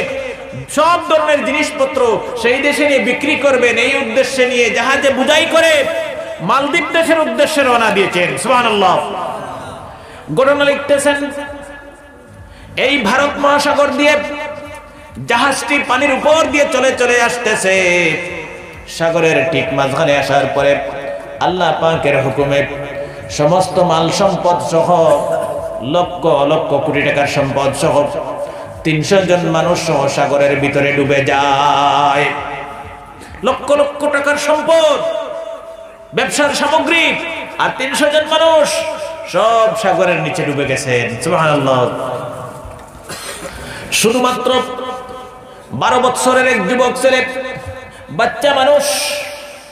A: সব ধরনের জিনিসপত্র সেই দেশে নিয়ে বিক্রি করবেন, এই উদ্দেশ্যে নিয়ে জাহাজে বুঝাই করে মালদ্বীপ দেশের উদ্দেশ্যে রওনা দিয়েছেন। সুবহানাল্লাহ। ঘটনা লিখতেছেন, এই ভারত মহাসাগর দিয়ে জাহাজটি পানির উপর দিয়ে চলে আসতেছে। সাগরের ঠিক মাঝখানে আসার পরে আল্লাহ পাকের হুকুমে সমস্ত মাল সম্পদ সহ, লক্ষ লক্ষ কোটি টাকার সম্পদ সহ 300 জন মানুষ সহ সাগরের ভিতরে ডুবে যায়। লক্ষ লক্ষ টাকার সম্পদ, ব্যবসার সামগ্রী, আর 300 জন মানুষ সব সাগরের নিচে ডুবে গেছেন। সুবহানাল্লাহ। শুধুমাত্র 12 বছরের এক যুবক ছেলে, বাচ্চা মানুষ,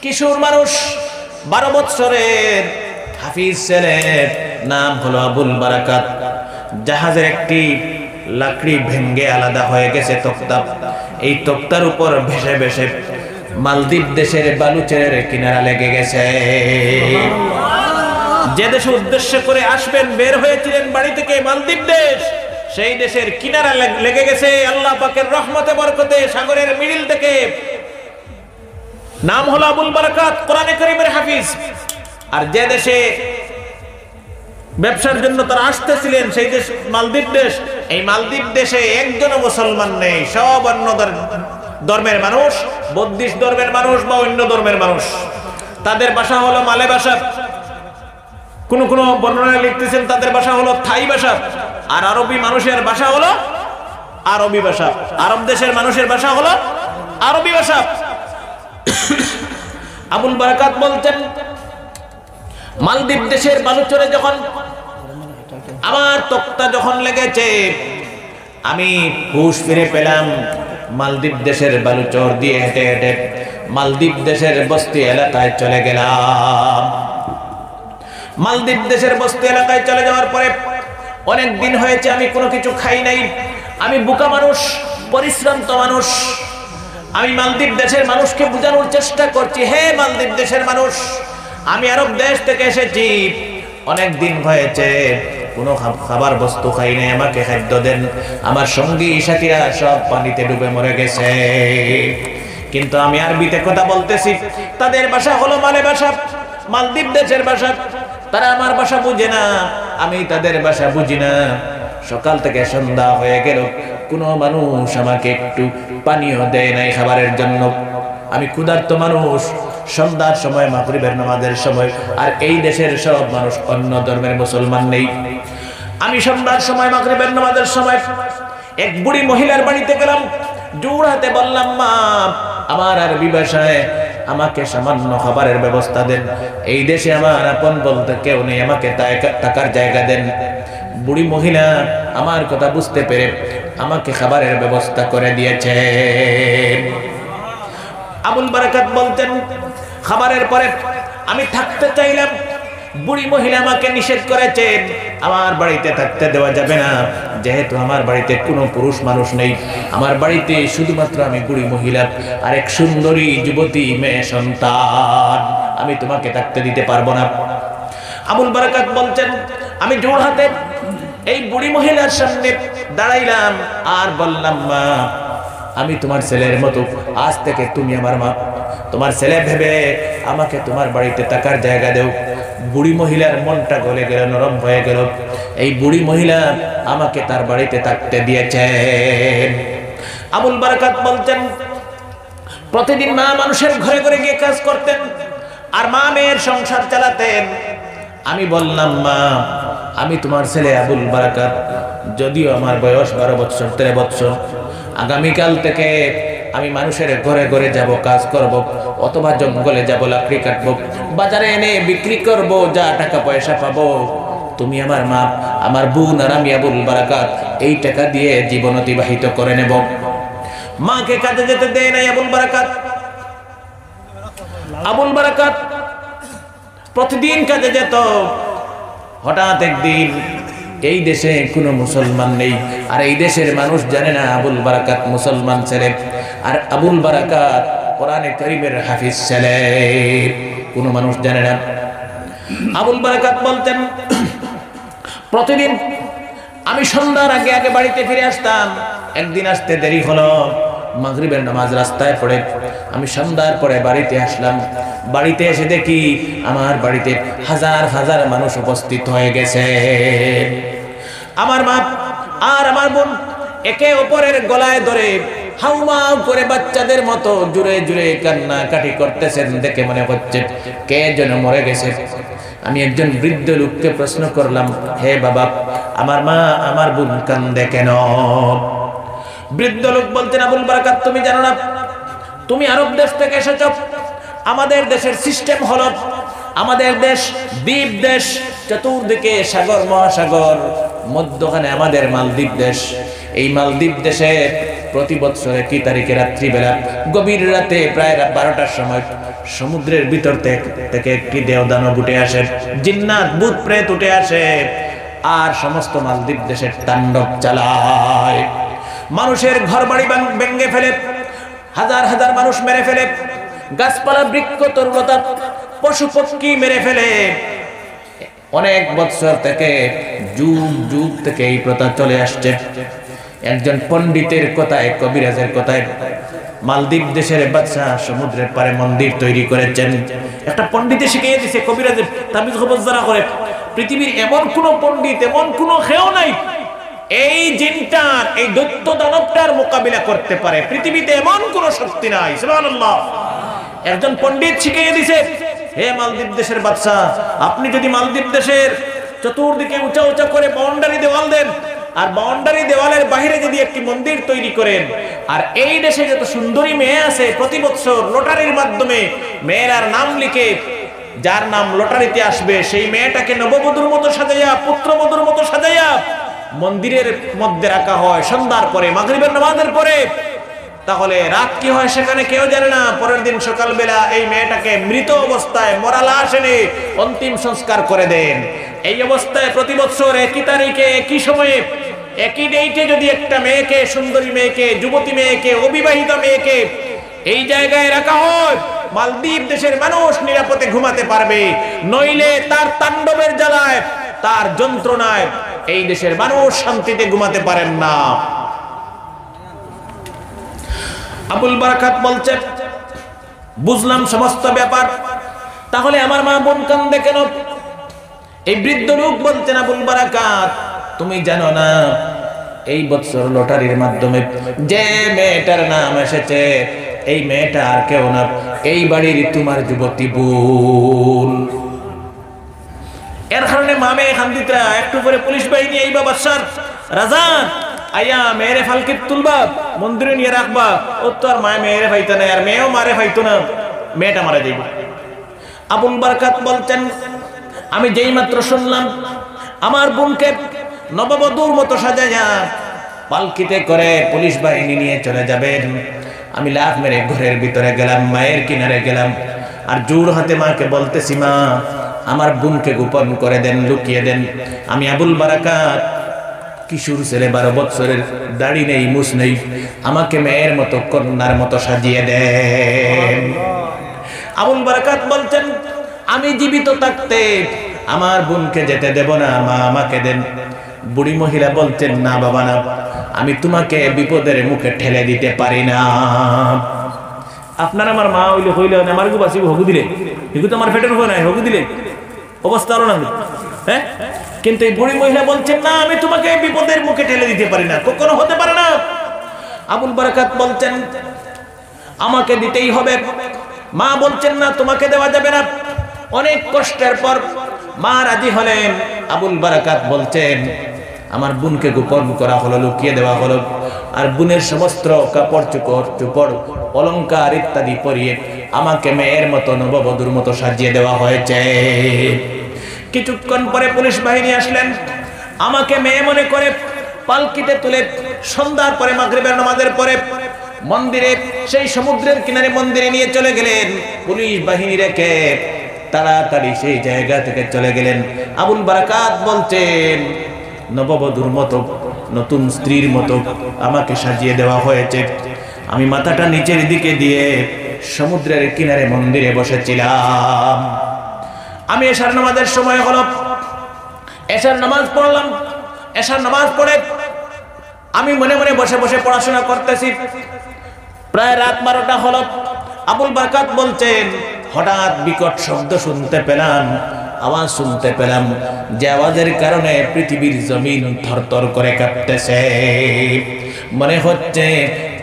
A: কিশোর মানুষ, 12 বছরের হাফিজ ছেলের নাম হলো আবুল বারাকাত। জাহাজের একটি লাকড়ি ভেঙ্গে আলাদা হয়ে গেছে তক্তা। এই তক্তার উপর ভেসে ভেসে মালদ্বীপ দেশের বালুচরের কিনারা লেগে গেছে। যে দেশে উদ্দেশ্য করে আসবেন, বের হয়েছিলেন বাড়ি থেকে, মালদ্বীপ দেশ, সেই দেশের কিনারা লেগে গেছে আল্লাহ পাকের রহমতে বরকতে, সাগরের মিডিল থেকে। নাম হলো আবুল বারাকাত, কোরআনে কারীমের হাফিজ। আর যে দেশে ব্যবসার জন্য তারা আসতেছিলেন, সেই দেশ মালদ্বীপ দেশ। এই মালদ্বীপ দেশে একজনও মুসলমান নেই, সব অন্য ধর্মের মানুষ, বৌদ্ধিস্ট ধর্মের মানুষ বা অন্য ধর্মের মানুষ। তাদের ভাষা হলো মালে ভাষা, কোন কোন বর্ণনা লিখতেছেন তাদের ভাষা হলো থাই ভাষা, আর আরবি মানুষের ভাষা হলো আরবি ভাষা। আরব দেশের মানুষের ভাষা হলো আরবি ভাষা। আবুল বারাকাত বলতেন, মালদ্বীপ দেশের বালুচরে যখন আমার তক্তা যখন লেগেছে, আমি হুঁশ ফিরে পেলাম। মালদ্বীপ দেশের বালুচর দিয়ে হেঁটে হেঁটে মালদ্বীপ দেশের বস্তি এলাকায় চলে গেলাম। মালদ্বীপ দেশের বস্তি এলাকায় চলে যাওয়ার পরে অনেক দিন হয়েছে আমি কোনো কিছু খাই নাই। আমি বোকা মানুষ, পরিশ্রান্ত মানুষ। আমি মালদ্বীপ দেশের মানুষকে বোঝানোর চেষ্টা করছি, হে মালদ্বীপ দেশের মানুষ, আমি আরব দেশ থেকে এসেছি, অনেক দিন হয়েছে কোনো খাবার বস্তু খাই নাই, আমাকে খাদ্য দেন। আমার সঙ্গী সাথীরা সব পানিতে ডুবে মরে গেছে। কিন্তু আমি আরবিতে কথা বলতেছি, তাদের ভাষা হলো মালে ভাষা, মালদ্বীপ দেশের ভাষা। তারা আমার ভাষা বুঝে না, আমি তাদের ভাষা বুঝি না। সকাল থেকে সন্ধ্যা হয়ে গেল, কোনো মানুষ আমাকে একটু পানীয় দেয় নাই খাবারের জন্য। আমি ক্ষুধার্ত মানুষ, সন্ধ্যার সময় মাগরিবের নামাজের সময়, আর এই দেশের সব মানুষ অন্য ধর্মের মুসলমান নেই। আমি সন্ধ্যার সময় মাগরিবের নামাজের সময় এক বুড়ি মহিলার বাড়িতে গেলাম, জোর হাতে বললাম, মা আমার আরবি ভাষায় আমাকে সামান্য খাবারের ব্যবস্থা দেন, এই দেশে আমার আপন বলতে কেউ নেই, আমাকে থাকার জায়গা দেন। বুড়ি মহিলা আমার কথা বুঝতে পেরে আমাকে খাবারের ব্যবস্থা করে দিয়েছে। আবুল বারাকাত বলতেন, খাবারের পরে আমি থাকতে চাইলাম, বুড়ি মহিলা আমাকে নিষেধ করেছেন, আমার বাড়িতে থাকতে দেওয়া যাবে না, যেহেতু আমার বাড়িতে কোনো পুরুষ মানুষ নেই, আমার বাড়িতে শুধুমাত্র আমি বুড়ি মহিলা আর এক সুন্দরী যুবতী মেয়ে সন্তান, আমি তোমাকে থাকতে দিতে পারবো না। আবুল বারাকাত বলছেন, আমি জোর হাতে এই বুড়ি মহিলার সামনে দাঁড়াইলাম আর বললাম, মা আমি তোমার ছেলের মতো, আজ থেকে তুমি আমার মা, তোমার ছেলে ভেবে আমাকে তোমার বাড়িতে থাকার জায়গা দেও। বুড়ি মহিলার মনটা গলে গেল, নরম হয়ে গেল, এই বুড়ি মহিলা আমাকে তার বাড়িতে থাকতে দিয়েছেন। আবুল বারাকাত বলতেন, প্রতিদিন মা মানুষের ঘরে ঘরে গিয়ে কাজ করতেন আর মা মেয়ের সংসার চালাতেন। আমি বললাম, মা আমি তোমার ছেলে আবুল বারাকাত, যদিও আমার বয়স 12 বছর 13 বছর, আগামীকাল থেকে আমি মানুষের ঘরে ঘরে যাব, কাজ করব, অথবা জঙ্গলে যাব, লাকড়ি কাটবো, বাজারে এনে বিক্রি করব, যা টাকা পয়সা পাবো, তুমি আমার মা, আমার বোন আর আমি আবুল বারাকাত এই টাকা দিয়ে জীবন অতিবাহিত করে নেব। মাকে কাজে যেতে দেয় নাই আবুল বারাকাত। আবুল বারাকাত প্রতিদিন কাজে যেত। হঠাৎ একদিন, এই দেশে কোনো মুসলমান নেই, আর এই দেশের মানুষ জানে না আবুল বারাকাত মুসলমান ছেলে, আর আবুল বারাকাত কোরআনে কারীমের হাফিজ ছেলে, কোনো মানুষ জানে না। আবুল বারাকাত বলতেন, প্রতিদিন আমি সন্ধ্যার আগে আগে বাড়িতে ফিরে আসতাম। একদিন আসতে দেরি হলো, মাগরিবের নামাজ রাস্তায় পড়ে আমি সন্ধ্যার পরে বাড়িতে আসলাম। বাড়িতে এসে দেখি আমার বাড়িতে হাজার হাজার মানুষ উপস্থিত হয়ে গেছে। আমার মা আর আমার বোন একে অপরের গলায় ধরে হাউমাউ করে বাচ্চাদের মতো জুড়ে জুড়ে কান্নাকাটি করতেছেন। দেখে মনে হচ্ছে কে যেন মরে গেছে। আমি একজন বৃদ্ধ লোককে প্রশ্ন করলাম, হে বাবা, আমার মা আমার বোন কান্দে কেন? বৃদ্ধ লোক বলতেন, আবুল বারাকাত তুমি জানো না, তুমি আরব দেশ থেকে এসেছ। আমাদের দেশের সিস্টেম হলো, আমাদের দেশ দ্বীপ দেশ, চতুর্দিকে সাগর মহাসাগর, মধ্যখানে আমাদের মালদ্বীপ দেশ। এই মালদ্বীপ দেশে প্রতি বছরে কি তারিখে রাত্রিবেলা গভীর রাতে প্রায় 12টার সময় সমুদ্রের ভিতর থেকে একটি দেওদানব উঠে আসে, জিন্নাত ভূত প্রেত উঠে আসে আর সমস্ত মালদ্বীপ দেশের তাণ্ডব চালায়। মানুষের ঘর বাড়ি ভেঙে ফেলে, হাজার হাজার মানুষ মেরে ফেলে, গাছপালা বৃক্ষ তরুলতা পশু পক্ষী মেরে ফেলে। অনেক বছর থেকে, যুগ যুগ থেকে এই প্রথা চলে আসছে। একজন পণ্ডিতের কথায়, কবিরাজের কথায়, মালদ্বীপ দেশের বাদশা সমুদ্রের পারে মন্দির তৈরি করেছেন। একটা পণ্ডিতে শিখিয়ে দিছে, কবিরাজের তাবিজ খবর যারা করে, পৃথিবীর এমন কোন পণ্ডিত, এমন কোন খেও নাই এই জিনটার, এই দৈত্য দানবটার মোকাবিলা করতে পারে। পৃথিবীতে এমন কোন শক্তি নাই। সুবহানাল্লাহ। একজন পণ্ডিত শিখিয়ে দিছে, হে মালদ্বীপ দেশের বাদশা, আপনি যদি মালদ্বীপ দেশের চতুর্দিকে উঁচা উঁচা করে বাউন্ডারি দেওয়াল দেন, আর বাউন্ডারি দেওয়ালের বাইরে যদি একটি মন্দির তৈরি করেন, আর এই দেশে যত সুন্দরী মেয়ে আছে প্রতি বছর লটারির মাধ্যমে মেয়েরার নাম লিখে, যার নাম লটারিতে আসবে সেই মেয়েটাকে নববধূর মতো সাজাইয়া, পুত্রবধূর মতো সাজাইয়া মন্দিরের মধ্যে রাখা হয় সন্ধ্যার পরে, মাগরিবের নামাজের পরে। তাহলে রাত কি হয় সেখানে কেউ জানে না। পরের দিন সকালবেলা এই মেয়েটাকে মৃত অবস্থায়, মরা লাশ এনে অন্তিম সংস্কার করে দেন। এই অবস্থায় প্রতি বছর একই তারিখে, একই সময়ে, একই ডেটে যদি একটা মেয়েকে, সুন্দরী মেয়েকে, যুবতী মেয়েকে, অবিবাহিত মেয়েকে এই জায়গায় রাখা হয়, মালদ্বীপ দেশের মানুষ নিরাপদে ঘুমাতে পারবে। নইলে তার তাণ্ডবের জ্বালায়, তার যন্ত্রণায় এই দেশের মানুষ শান্তিতে ঘুমাতে পারেন না। আবুল বারাকাত বলছে, বুঝলাম সমস্ত ব্যাপার, তাহলে আমার মা বোন কান্দে কেন? এই বৃদ্ধ লোক বলতেন, আবুল বারাকাত তুমি জানো না, এই বছর লটারির মাধ্যমে যে মেয়েটার নাম এসেছে এই মেয়েটা আর কেউ না, এই বাড়ির তোমার যুবতী বোন। এর কারণে মামে খান্দিতরা একটু করে পুলিশ বাহিনী এই বাদশার রাজা আয়া মেয়েরে ফালকে তুলবা, মন্দিরে নিয়ে রাখবা। ও তো আর মায়ে মেয়েরে ফাইতো না, আর মেয়েও মারে ফাইতো না, মেয়েটা মারা যাইব। আবুল বারাকাত বলছেন, আমি যেই মাত্র শুনলাম আমার বোনকে নববধূর মতো সাজাইয়া পালকিতে করে পুলিশ বাহিনী নিয়ে চলে যাবেন, আমি লাফ মেরে ঘরের ভিতরে গেলাম, মায়ের কিনারে গেলাম, আর জোর হাতে মাকে বলতেছি, মা আমার বোনকে গোপন করে দেন, লুকিয়ে দেন। আমি আবুল বারাকাত, কিশোর ছেলে, 12 বছরের, দাড়ি নেই, মুছ নেই, আমাকে মেয়ের মতো কন্যার মতো সাজিয়ে দেন। আবুল বারাকাত বলছেন, আমি জীবিত থাকতে আমার বোনকে যেতে দেব না, মা আমাকে দেন। বুড়ি মহিলা বলছেন, না বাবা না, আমি তোমাকে বিপদের মুখে ঠেলে দিতে পারি না। আপনার আমার মা হইলে হইলে আমার গু বাসি হগু দিলে, এগুলো তো আমার পেটের উপর নাই, হগু দিলে অবস্থা আরো না। হ্যাঁ, কিন্তু এই বুড়ি মহিলা বলছেন, না আমি তোমাকে বিপদের মুখে ঠেলে দিতে পারি না, কখনো হতে পারে না। আবুল বারাকাত বলছেন, আমাকে দিতেই হবে। মা বলছেন, না তোমাকে দেওয়া যাবে না। অনেক কষ্টের পর মা রাজি হলেন। আবুল বারাকাত বলছেন, আমার বোনকে গোপন করা হলো, লুকিয়ে দেওয়া হলো, আর বোনের সমস্ত কাপড় চোপড় অলংকার ইত্যাদি পরিয়ে আমাকে মেয়ের মতো নববধূর মতো সাজিয়ে দেওয়া হয়েছে। কিছুক্ষণ পরে পুলিশ বাহিনী আসলেন, আমাকে মেয়ে মনে করে পালকিতে তুলে সন্ধ্যার পরে মাগরিবের নামাজের পরে মন্দিরে, সেই সমুদ্রের কিনারে মন্দিরে নিয়ে চলে গেলেন। পুলিশ বাহিনী রেখে তাড়াতাড়ি সেই জায়গা থেকে চলে গেলেন। আবুল বারাকাত বলছেন, নববধূর মতো, নতুন স্ত্রীর মতো আমাকে সাজিয়ে দেওয়া হয়েছে। আমি মাথাটা নিচের দিকে দিয়ে সমুদ্রের কিনারে মন্দিরে বসেছিলাম। আমি এশার নামাজের সময় হলো, এশার নামাজ পড়লাম। এশার নামাজ পড়ে আমি মনে মনে বসে বসে পড়াশোনা করতেছি। প্রায় রাত 12টা হলো। আবুল বারাকাত বলছেন, হঠাৎ বিকট শব্দ শুনতে পেলাম, আওয়াজ শুনতে পেলাম, যে আওয়াজের কারণে পৃথিবীর জমিন থরথর করে কাঁপতেছে। মনে হচ্ছে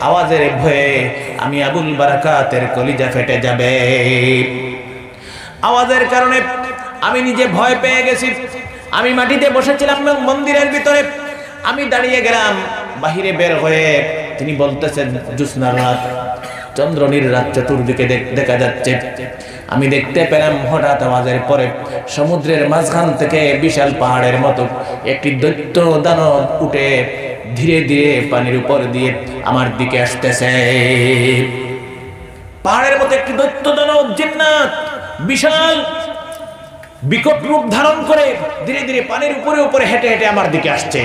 A: আওয়াজের ভয়ে আমি আবুল বারাকাতের কলিজা ফেটে যাবে। আওয়াজের কারণে আমি নিজে ভয় পেয়ে গেছি। আমি মাটিতে বসেছিলাম মন্দিরের ভিতরে। আমি দাঁড়িয়ে গেলাম, বাহিরে বের হয়ে তিনি বলতেছেন, জ্যোৎস্নার রাত, চন্দ্রনীর রাত, চতুর্দিকে দেখা যাচ্ছে। আমি দেখতে পেলাম হঠাৎ আওয়াজের পরে সমুদ্রের মাঝখান থেকে বিশাল পাহাড়ের মতো একটি দৈত্য দানব উঠে ধীরে ধীরে পানির উপর দিয়ে আমার দিকে আসতেছে। পাহাড়ের মতো একটি দৈত্য দানব, জিন্নাত, বিশাল বিকট রূপ ধারণ করে ধীরে ধীরে পানির উপরে উপরে হেঁটে হেঁটে আমার দিকে আসছে।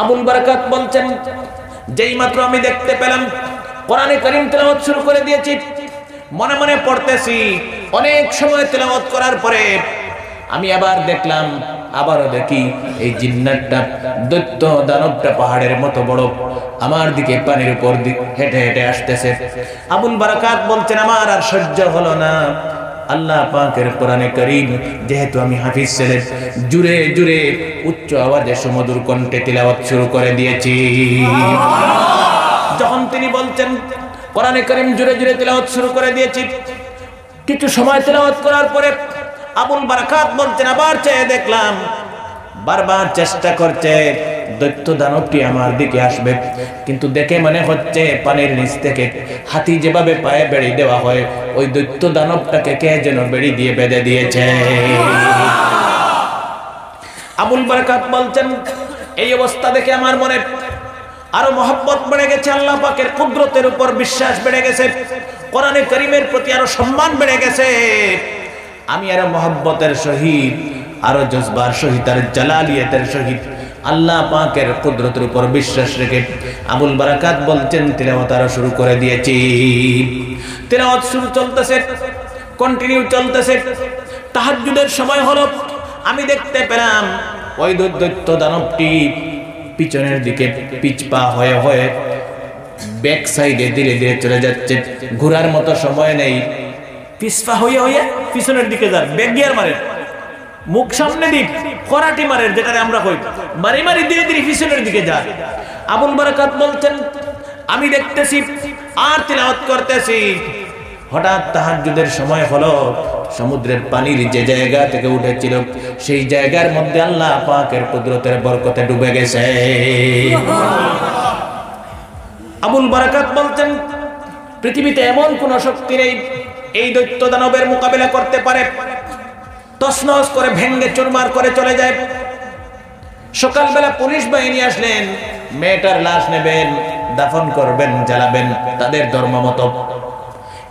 A: আবুল বারাকাত বলছেন, যেই মাত্র আমি দেখতে পেলাম, কোরআনে কারীম তেলাওয়াত শুরু করে দিয়েছি, মনে মনে পড়তেছি। অনেক সময় তেলাওয়াত করার পরে আমি আবার দেখলাম, আবারও দেখি এই জিন্নাতটা, দৈত্য দানবটা পাহাড়ের মতো বড় আমার দিকে পানির উপর হেঁটে হেঁটে আসতেছে। আবুল বারাকাত বলছেন, আমার আর সহ্য হলো না। আল্লাহ পাকের কোরআনে কারীম, যেহেতু আমি হাফিজ ছেলে, জুড়ে জুড়ে উচ্চ আওয়াজে সুমধুর কণ্ঠে তিলাওয়াত শুরু করে দিয়েছি। যখন তিনি বলছেন কোরআনে কারীম জুড়ে জুড়ে তিলাওয়াত শুরু করে দিয়েছি, কিছু সময় তিলাওয়াত করার পরে আবুল বারাকাত বলছেন, আবার চেয়ে দেখলাম, বারবার চেষ্টা করছে দৈত্য দানবটি আমার দিকে আসবে, কিন্তু দেখে মনে হচ্ছে পানির নিচ থেকে হাতি যেভাবে পায়ে বেড়ি দেওয়া হয়, ওই দৈত্য দানবটাকে কে যেন বেড়ি দিয়ে বেঁধে দিয়েছে। আবুল বারাকাত বলছেন, এই অবস্থা দেখে আমার মনে আরো মহব্বত বেড়ে গেছে, আল্লাহ পাকের কুদরতের উপর বিশ্বাস বেড়ে গেছে, কোরআনে কারীমের প্রতি আরো সম্মান বেড়ে গেছে। আমি আরো মহব্বতের সহিত, আরো জজবার সহিত, আর জালালিয়াতের সহিত আল্লাহ পাকের কুদরতের উপর বিশ্বাস রেখে আবুল বারাকাত বলছেন, তিলাওয়াত আরো শুরু করে দিয়েছি। তিলাওয়াত শুরু চলতেছে, কন্টিনিউ চলতেছে। তাহাজ্জুদের সময় হলো, আমি দেখতে পেলাম ওই দৈত্য দানবটি পিছনের দিকে পিছপা হয়ে হয়ে ব্যাক সাইডে ধীরে ধীরে চলে যাচ্ছে। ঘোরার মতো সময় নেই, পিছপা হয়ে হয়ে পিছনের দিকে যান, ব্যাক গিয়ার মারে, মুখ সামনে দিক, করাটি মারে, যেটা আমরা কই, মারি মারি ধীরে ধীরে পিছনের দিকে যায়। আবুল বারাকাত বলছেন, আমি দেখতেছি আর তিলাওয়াত করতেছি, হঠাৎ তাহাজ্জুদের সময় হলো, সমুদ্রের পানির যে জায়গা থেকে উঠেছিল সেই জায়গার মধ্যে আল্লাহ পাকের কুদরতের বরকতে ডুবে গেছে। আবুল বারাকাত বলতেন, পৃথিবীতে এমন কোন শক্তি নেই এই দৈত্য দানবের মোকাবেলা করতে পারে, তছনছ করে ভেঙ্গে চুরমার করে চলে যায়। সকালবেলা পুলিশ বাহিনী আসলেন, মেয়েটার লাশ নেবেন, দাফন করবেন, জ্বালাবেন তাদের ধর্ম মতো।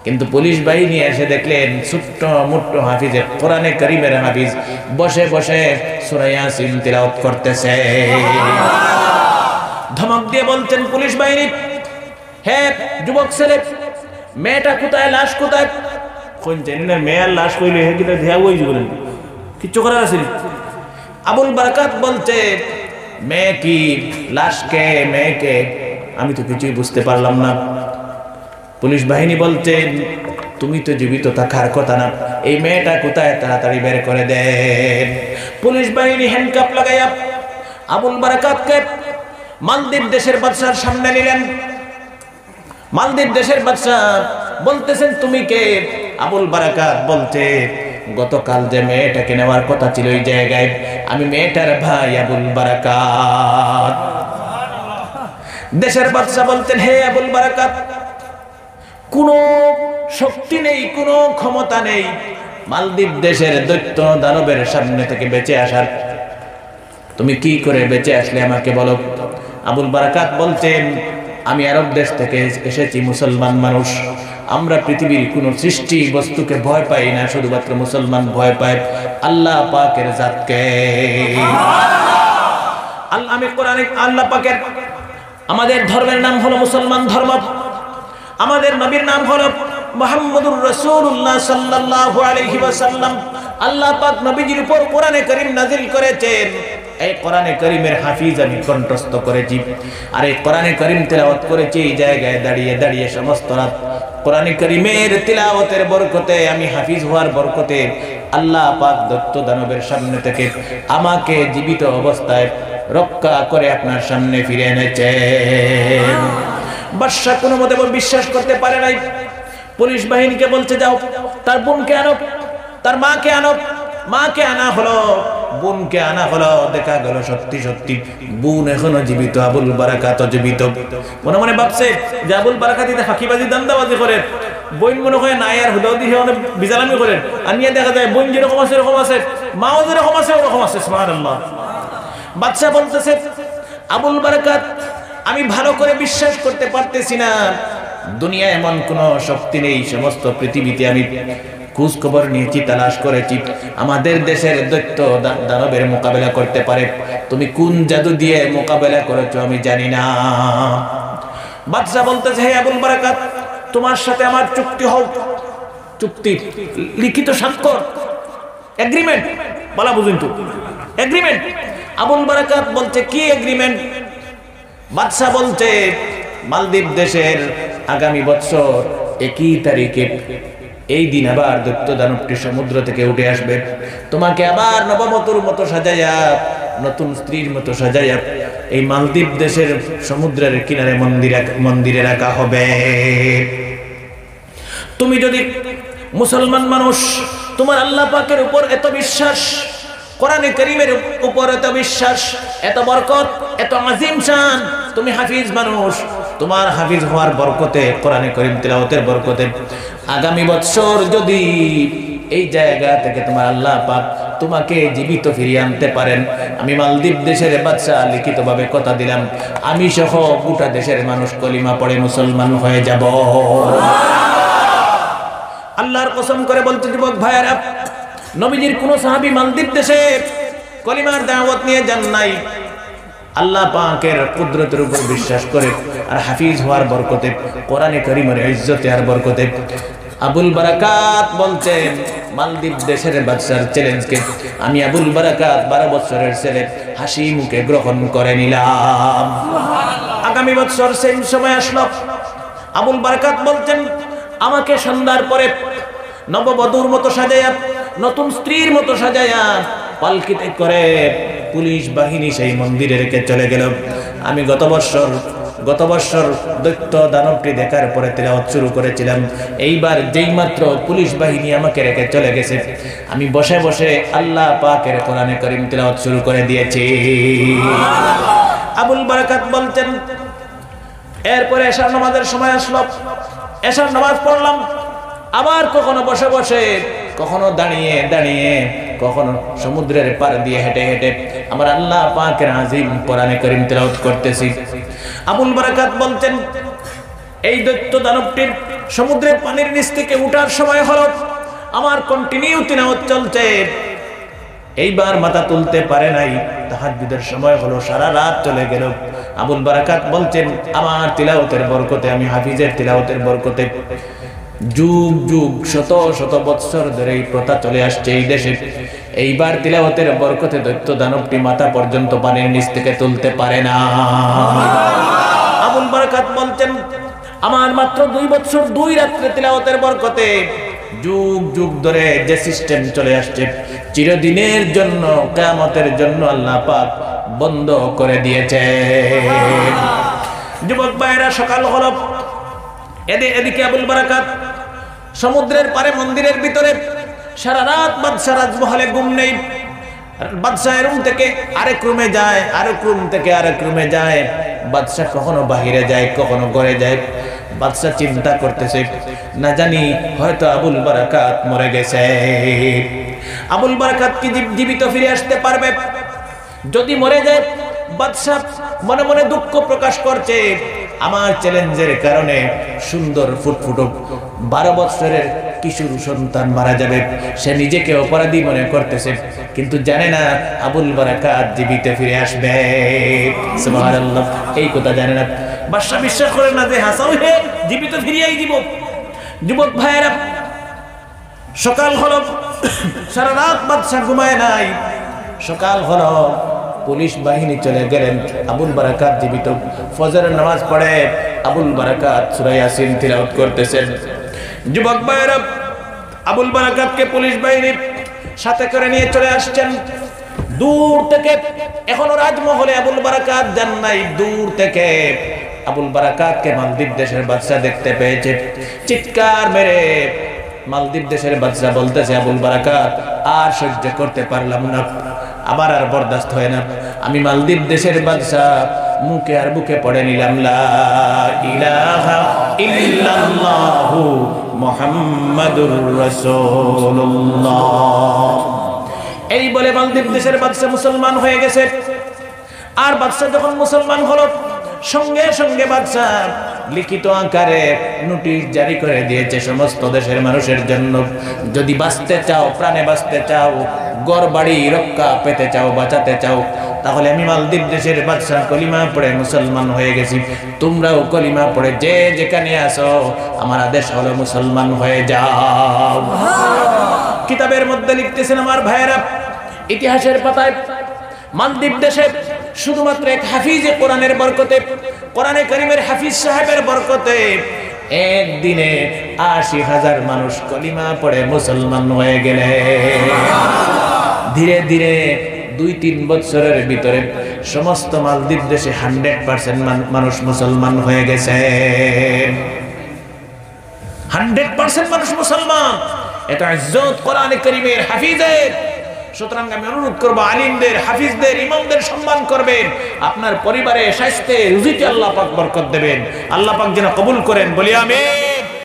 A: কিন্তু পুলিশ বাহিনী এসে দেখলেন ছোট্ট মোট্ট হাফিজে কোরআনে কারীমের হাফিজ বসে বসে সূরা ইয়াসিন তিলাওয়াত করতেছে। ধমক দিয়ে বলতেন পুলিশ বাহিনী, হে যুবক ছেলে, মেয়েটা কোথায়, লাশ কোথায়? কোন জানেন মেয়ের লাশ কইলে হে কিটা দেয়া ওই বলেন কিচ্ছু করার আছে। আবুল বারাকাত বলতে, মেয়ে কি, লাশ কে, মেয়েকে? আমি তো কিছুই বুঝতে পারলাম না। পুলিশ বাহিনী বলতেন, তুমি তো জীবিত থাকার কথা না, এই মেয়েটা কোথায়, তাড়াতাড়ি বের করে দেন। পুলিশ বাহিনী হ্যান্ডকাপ লাগাইয়া আবুল বারাকাতকে মালদ্বীপ দেশের বাদশার সামনে নিলেন। মালদ্বীপ দেশের বাদশা বলতেছেন, তুমি কে? আবুল বারাকাত বলতে, গতকাল যে মেয়েটাকে নেওয়ার কথা ছিল এই জায়গায়, আমি মেয়েটার ভাই আবুল বারাকাত। দেশের বাদশা বলতেন, হে আবুল বারাকাত, কোনো শক্তি নেই, কোনো ক্ষমতা নেই মালদ্বীপ দেশের দৈত্য দানবের সামনে থেকে বেঁচে আসার। তুমি কি করে বেঁচে আসলে আমাকে বলো। আবুল বারাকাত বলতেন, আমি আরব দেশ থেকে এসেছি, মুসলমান মানুষ। আমরা পৃথিবীর কোন সৃষ্টি বস্তুকে ভয় পাই না, শুধুমাত্র মুসলমান ভয় পায় আল্লাহ পাকের জাতকে। আমি কোরআনে আল্লাহ পাকের, আমাদের ধর্মের নাম হলো মুসলমান ধর্ম, আমাদের নবীর নাম হলো মুহাম্মদুর রাসূলুল্লাহ সাল্লাল্লাহু আলাইহি ওয়াসাল্লাম। আল্লাহ পাক নবীজির উপর কোরআনে কারীম নাযিল করেছেন। এই কোরআনে কারীমের হাফিজ আমি কণ্ঠস্থ করেছি, আর এই কোরআনে কারীম তেলাওয়াত করেছি এই জায়গায় দাঁড়িয়ে দাঁড়িয়ে সমস্ত রাত। কোরআনে কারীমের তিলাওয়াতের বরকতে, আমি হাফিজ হওয়ার বরকতে আল্লাহ পাক দৈত্য দানবের সামনে থেকে আমাকে জীবিত অবস্থায় রক্ষা করে আপনার সামনে ফিরে এনেছেন। বাদশা কোনো মতে বিশ্বাস করতে পারে নাই। পুলিশ বাহিনীকে বলছে, যাও তার বোনকে আনো, তার মাকে আনো। মাকে আনা হলো, বোনকে আনা হলো। দেখা গেল সত্যি সত্যি বোন এখনো জীবিত, আবুল বারাকাত জীবিত। মনে মনে ভাবছে যে আবুল বারাকাত ফাঁকিবাজি দান্দাবাজি করে, বোন মনে হয় নাই আর হুদাও দিয়ে অনেক বিজালামি করেন। আর নিয়ে দেখা যায় বোন যেরকম আছে এরকম আছে, মাও যেরকম আছে ওরকম আছে। সুবহানাল্লাহ। বাদশা বলতেছে, আবুল বারাকাত, আমি ভালো করে বিশ্বাস করতে পারতেছি না, দুনিয়ায় এমন কোন শক্তি নেই, সমস্ত পৃথিবীতে আমি খোঁজ খবর নিয়েছি, তালাশ করেছি, আমাদের দেশের দৈত্য দানবের মোকাবেলা করতে পারে। তুমি কোন জাদু দিয়ে মোকাবেলা করেছো আমি জানি না। বাদশা বলতেছে, হে আবুল বারাকাত, তোমার সাথে আমার চুক্তি হোক। চুক্তি, লিখিত স্বাক্ষর, এগ্রিমেন্ট বলা বুঝুন তো, এগ্রিমেন্ট। আবুল বারাকাত বলছে, কি এগ্রিমেন্ট? বাদশা বলছে, মালদ্বীপ দেশের আগামী বছর 1 তারিখে এই দিন আবার দৈত্য দানবটি সমুদ্র থেকে উঠে আসবে, তোমাকে আবার নববধূর মতো সাজাইয়া, নতুন স্ত্রীর মতো সাজাইয়া এই মালদ্বীপ দেশের সমুদ্রের কিনারে মন্দিরে রাখা হবে। তুমি যদি মুসলমান মানুষ, তোমার আল্লাহ পাকের উপর এত বিশ্বাস, কোরআনে কারীমের উপর এত বিশ্বাস, এত বরকত, এত আজিম শান, তুমি হাফিজ মানুষ, তোমার হাফিজ হওয়ার বরকতে, কোরআনে কারীম তিলাওয়াতের বরকতে আগামী বছর যদি এই জায়গা থেকে তোমার আল্লাহ পাক তোমাকে জীবিত ফিরিয়ে আনতে পারেন, আমি মালদ্বীপ দেশের বাদশা লিখিতভাবে কথা দিলাম, আমি সহ গোটা দেশের মানুষ কলিমা পড়ে মুসলমান হয়ে যাব। আল্লাহর কসম করে বলতে যুবক ভাইয়েরা, নবীজির কোন সাহাবী মালদ্বীপ দেশে কলিমার দাওয়াত নিয়ে যান নাই। আল্লাহ পাকের কুদরতের উপর বিশ্বাস করে আর হাফিজ হওয়ার বরকতে, কোরআনে কারীমের ইজ্জতে আর বরকতে আবুল বারাকাত বলছেন, মালদ্বীপ দেশের বাদশার চ্যালেঞ্জকে আমি আবুল বারাকাত 12 বছরের ছেলে হাসি মুখে গ্রহণ করে নিলাম। আগামী বছর সেই সময় আসলো, আবুল বারাকাত বলছেন, আমাকে সন্ধ্যার পরে নববধূর মতো সাজাইয়া, নতুন স্ত্রীর মতো সাজাইয়া পালকিতে করে পুলিশ বাহিনী সেই মন্দিরে রেখে চলে গেল। আমি গত বছর গত বছর দৈত্য দানবটি দেখার পরে তিলাওয়াত শুরু করেছিলাম। এইবার যেই মাত্র পুলিশ বাহিনী আমাকে রেখে চলে গেছে, আমি বসে বসে আল্লাহ পাকের কোরআনে কারীম তিলাওয়াত শুরু করে দিয়েছি। আবুল বারাকাত বলতেন, এরপরে এশার নামাজের সময় আসলো, এশার নামাজ পড়লাম, আবার কখনো বসে বসে, কখনো দাঁড়িয়ে দাঁড়িয়ে, কখনো সমুদ্রের পার দিয়ে হেঁটে হেঁটে আমার আল্লাহ পাকের আজিম কোরআনে কারীম তেলাওয়াত করতেছি। আবুল বারাকাত বলতেন, এই দৈত্য দানবটির সমুদ্রের পানির নিচ থেকে উঠার সময় হলো, আমার কন্টিনিউ তিলাওয়াত চলছে। এইবার মাথা তুলতে পারে নাই, তাহাজ্জুদের সময় হলো, সারা রাত চলে গেল। আবুল বারাকাত বলছেন, আমার তিলাওয়াতের বরকতে, আমি হাফিজের তিলাওয়াতের বরকতে যুগ যুগ শত শত বৎসর ধরে এই প্রথা চলে আসছে এই দেশে। এইবার তিলাওয়াতের বরকতে দৈত্য দানবটি মাথা পর্যন্ত পানির নিচ থেকে তুলতে পারে না। আবুল বারাকাত বলছেন, আমার মাত্র 2 বছর 2 রাত্রে তিলাওয়াতের বরকতে যুগ যুগ ধরে যে সিস্টেম চলে আসছে, চিরদিনের জন্য, কিয়ামতের জন্য আল্লাহ পাক বন্ধ করে দিয়েছে। যুবক ভাইরা, সকাল হলো, এদিকে আবুল বারাকাত সমুদ্রের পারে মন্দিরের ভিতরে সারা রাত বাদশাহ রাজমহলে ঘুম নেই। বাদশাহ রুম থেকে আরেক রুমে যায়, আরেক রুম থেকে আরেক রুমে যায়। বাদশাহ কখনো বাহিরে যায়, কখনো ঘরে যায়। বাদশাহ চিন্তা করতেছে, না জানি হয়তো আবুল বারাকাত মরে গেছে। আবুল বারাকাত কি জীবিত ফিরে আসতে পারবে? যদি মরে যায়, বাদশাহ মনে মনে দুঃখ প্রকাশ করছে, আমার চ্যালেঞ্জের কারণে সুন্দর ফুটফুটো 12 বছরের কিশোর সন্তান মারা যাবে। সে নিজেকে অপরাধী মনে করতেছে, কিন্তু জানে না আবুল বারাকাত জীবিত ফিরে আসবে। সুবহানাল্লাহ, এই কথা জানে না। বাদশা বিশ্বাস করে না যে হাসাও হে জীবিত ফিরিয়েই দিব। যুবক ভাইয়েরা, সকাল হলো, সারা রাত বাদশা ঘুমায় নাই। সকাল হলো, পুলিশ বাহিনী চলে গেলেন, আবুল বারাকাত জীবিত। ফজরের নামাজ পড়ে আবুল বারাকাত সূরা ইয়াসিন তিলাওয়াত করতেছেন। যুবক ভাইয়েরা, আবুল বারাকাতকে পুলিশ বাহিনী সাথে করে নিয়ে চলে আসছেন দূর থেকে। এখনো রাজমহলে আবুল বারাকাত যান নাই। দূর থেকে আবুল বারাকাতকে মালদ্বীপ দেশের বাদশা দেখতে পেয়েছে। চিৎকার মেরে মালদ্বীপ দেশের বাদশা বলতেছে, আবুল বারাকাত, আর সহ্য করতে পারলাম না, আবার আর বরদাস্ত হয় না। আমি মালদ্বীপ দেশের বাদশা, মুখে আর বুকে পড়ে নিলাম, লা ইলাহা ইল্লাল্লাহু মুহাম্মাদুর রাসূলুল্লাহ। এই বলে মালদ্বীপ দেশের বাদশা মুসলমান হয়ে গেছে। আর বাদশা যখন মুসলমান হলো, সঙ্গে সঙ্গে বাদশা লিখিত আকারে নোটিশ জারি করে দিয়েছে সমস্ত দেশের মানুষের জন্য, যদি বাঁচতে চাও, প্রাণে বাঁচতে চাও, ঘর বাড়ি রক্ষা পেতে চাও, বাঁচাতে চাও, তাহলে আমি মালদ্বীপ দেশের বাদশা কলিমা পড়ে মুসলমান হয়ে গেছি, তোমরাও কলিমা পড়ে যে যেখানে আসো, আমার আদেশ হলো মুসলমান হয়ে যাও। কিতাবের মধ্যে লিখতেছেন আমার ভাইয়েরা, ইতিহাসের পাতায় মালদ্বীপ দেশে শুধুমাত্র এক হাফিজে কোরআনের বরকতে, কোরআনে কারীমের হাফিজ সাহেবের বরকতে একদিনে ৮০,০০০ মানুষ কলিমা পড়ে মুসলমান হয়ে গেলে। ধীরে ধীরে 2-3 বছরের ভিতরে সমস্ত মালদ্বীপ দেশে 100% মানুষ মুসলমান হয়ে গেছে। 100% মানুষ মুসলমান। এটা ইজ্জত কোরআনে কারীমের হাফিজের। সুতরাং আমি অনুরোধ করবো, আলিমদের, হাফিজদের, ইমামদের সম্মান করবেন। আপনার পরিবারে, স্বাস্থ্যে, রুজিতে আল্লাহ পাক বরকত দেবেন। আল্লাহ পাক যেন কবুল করেন, বলি আমিন।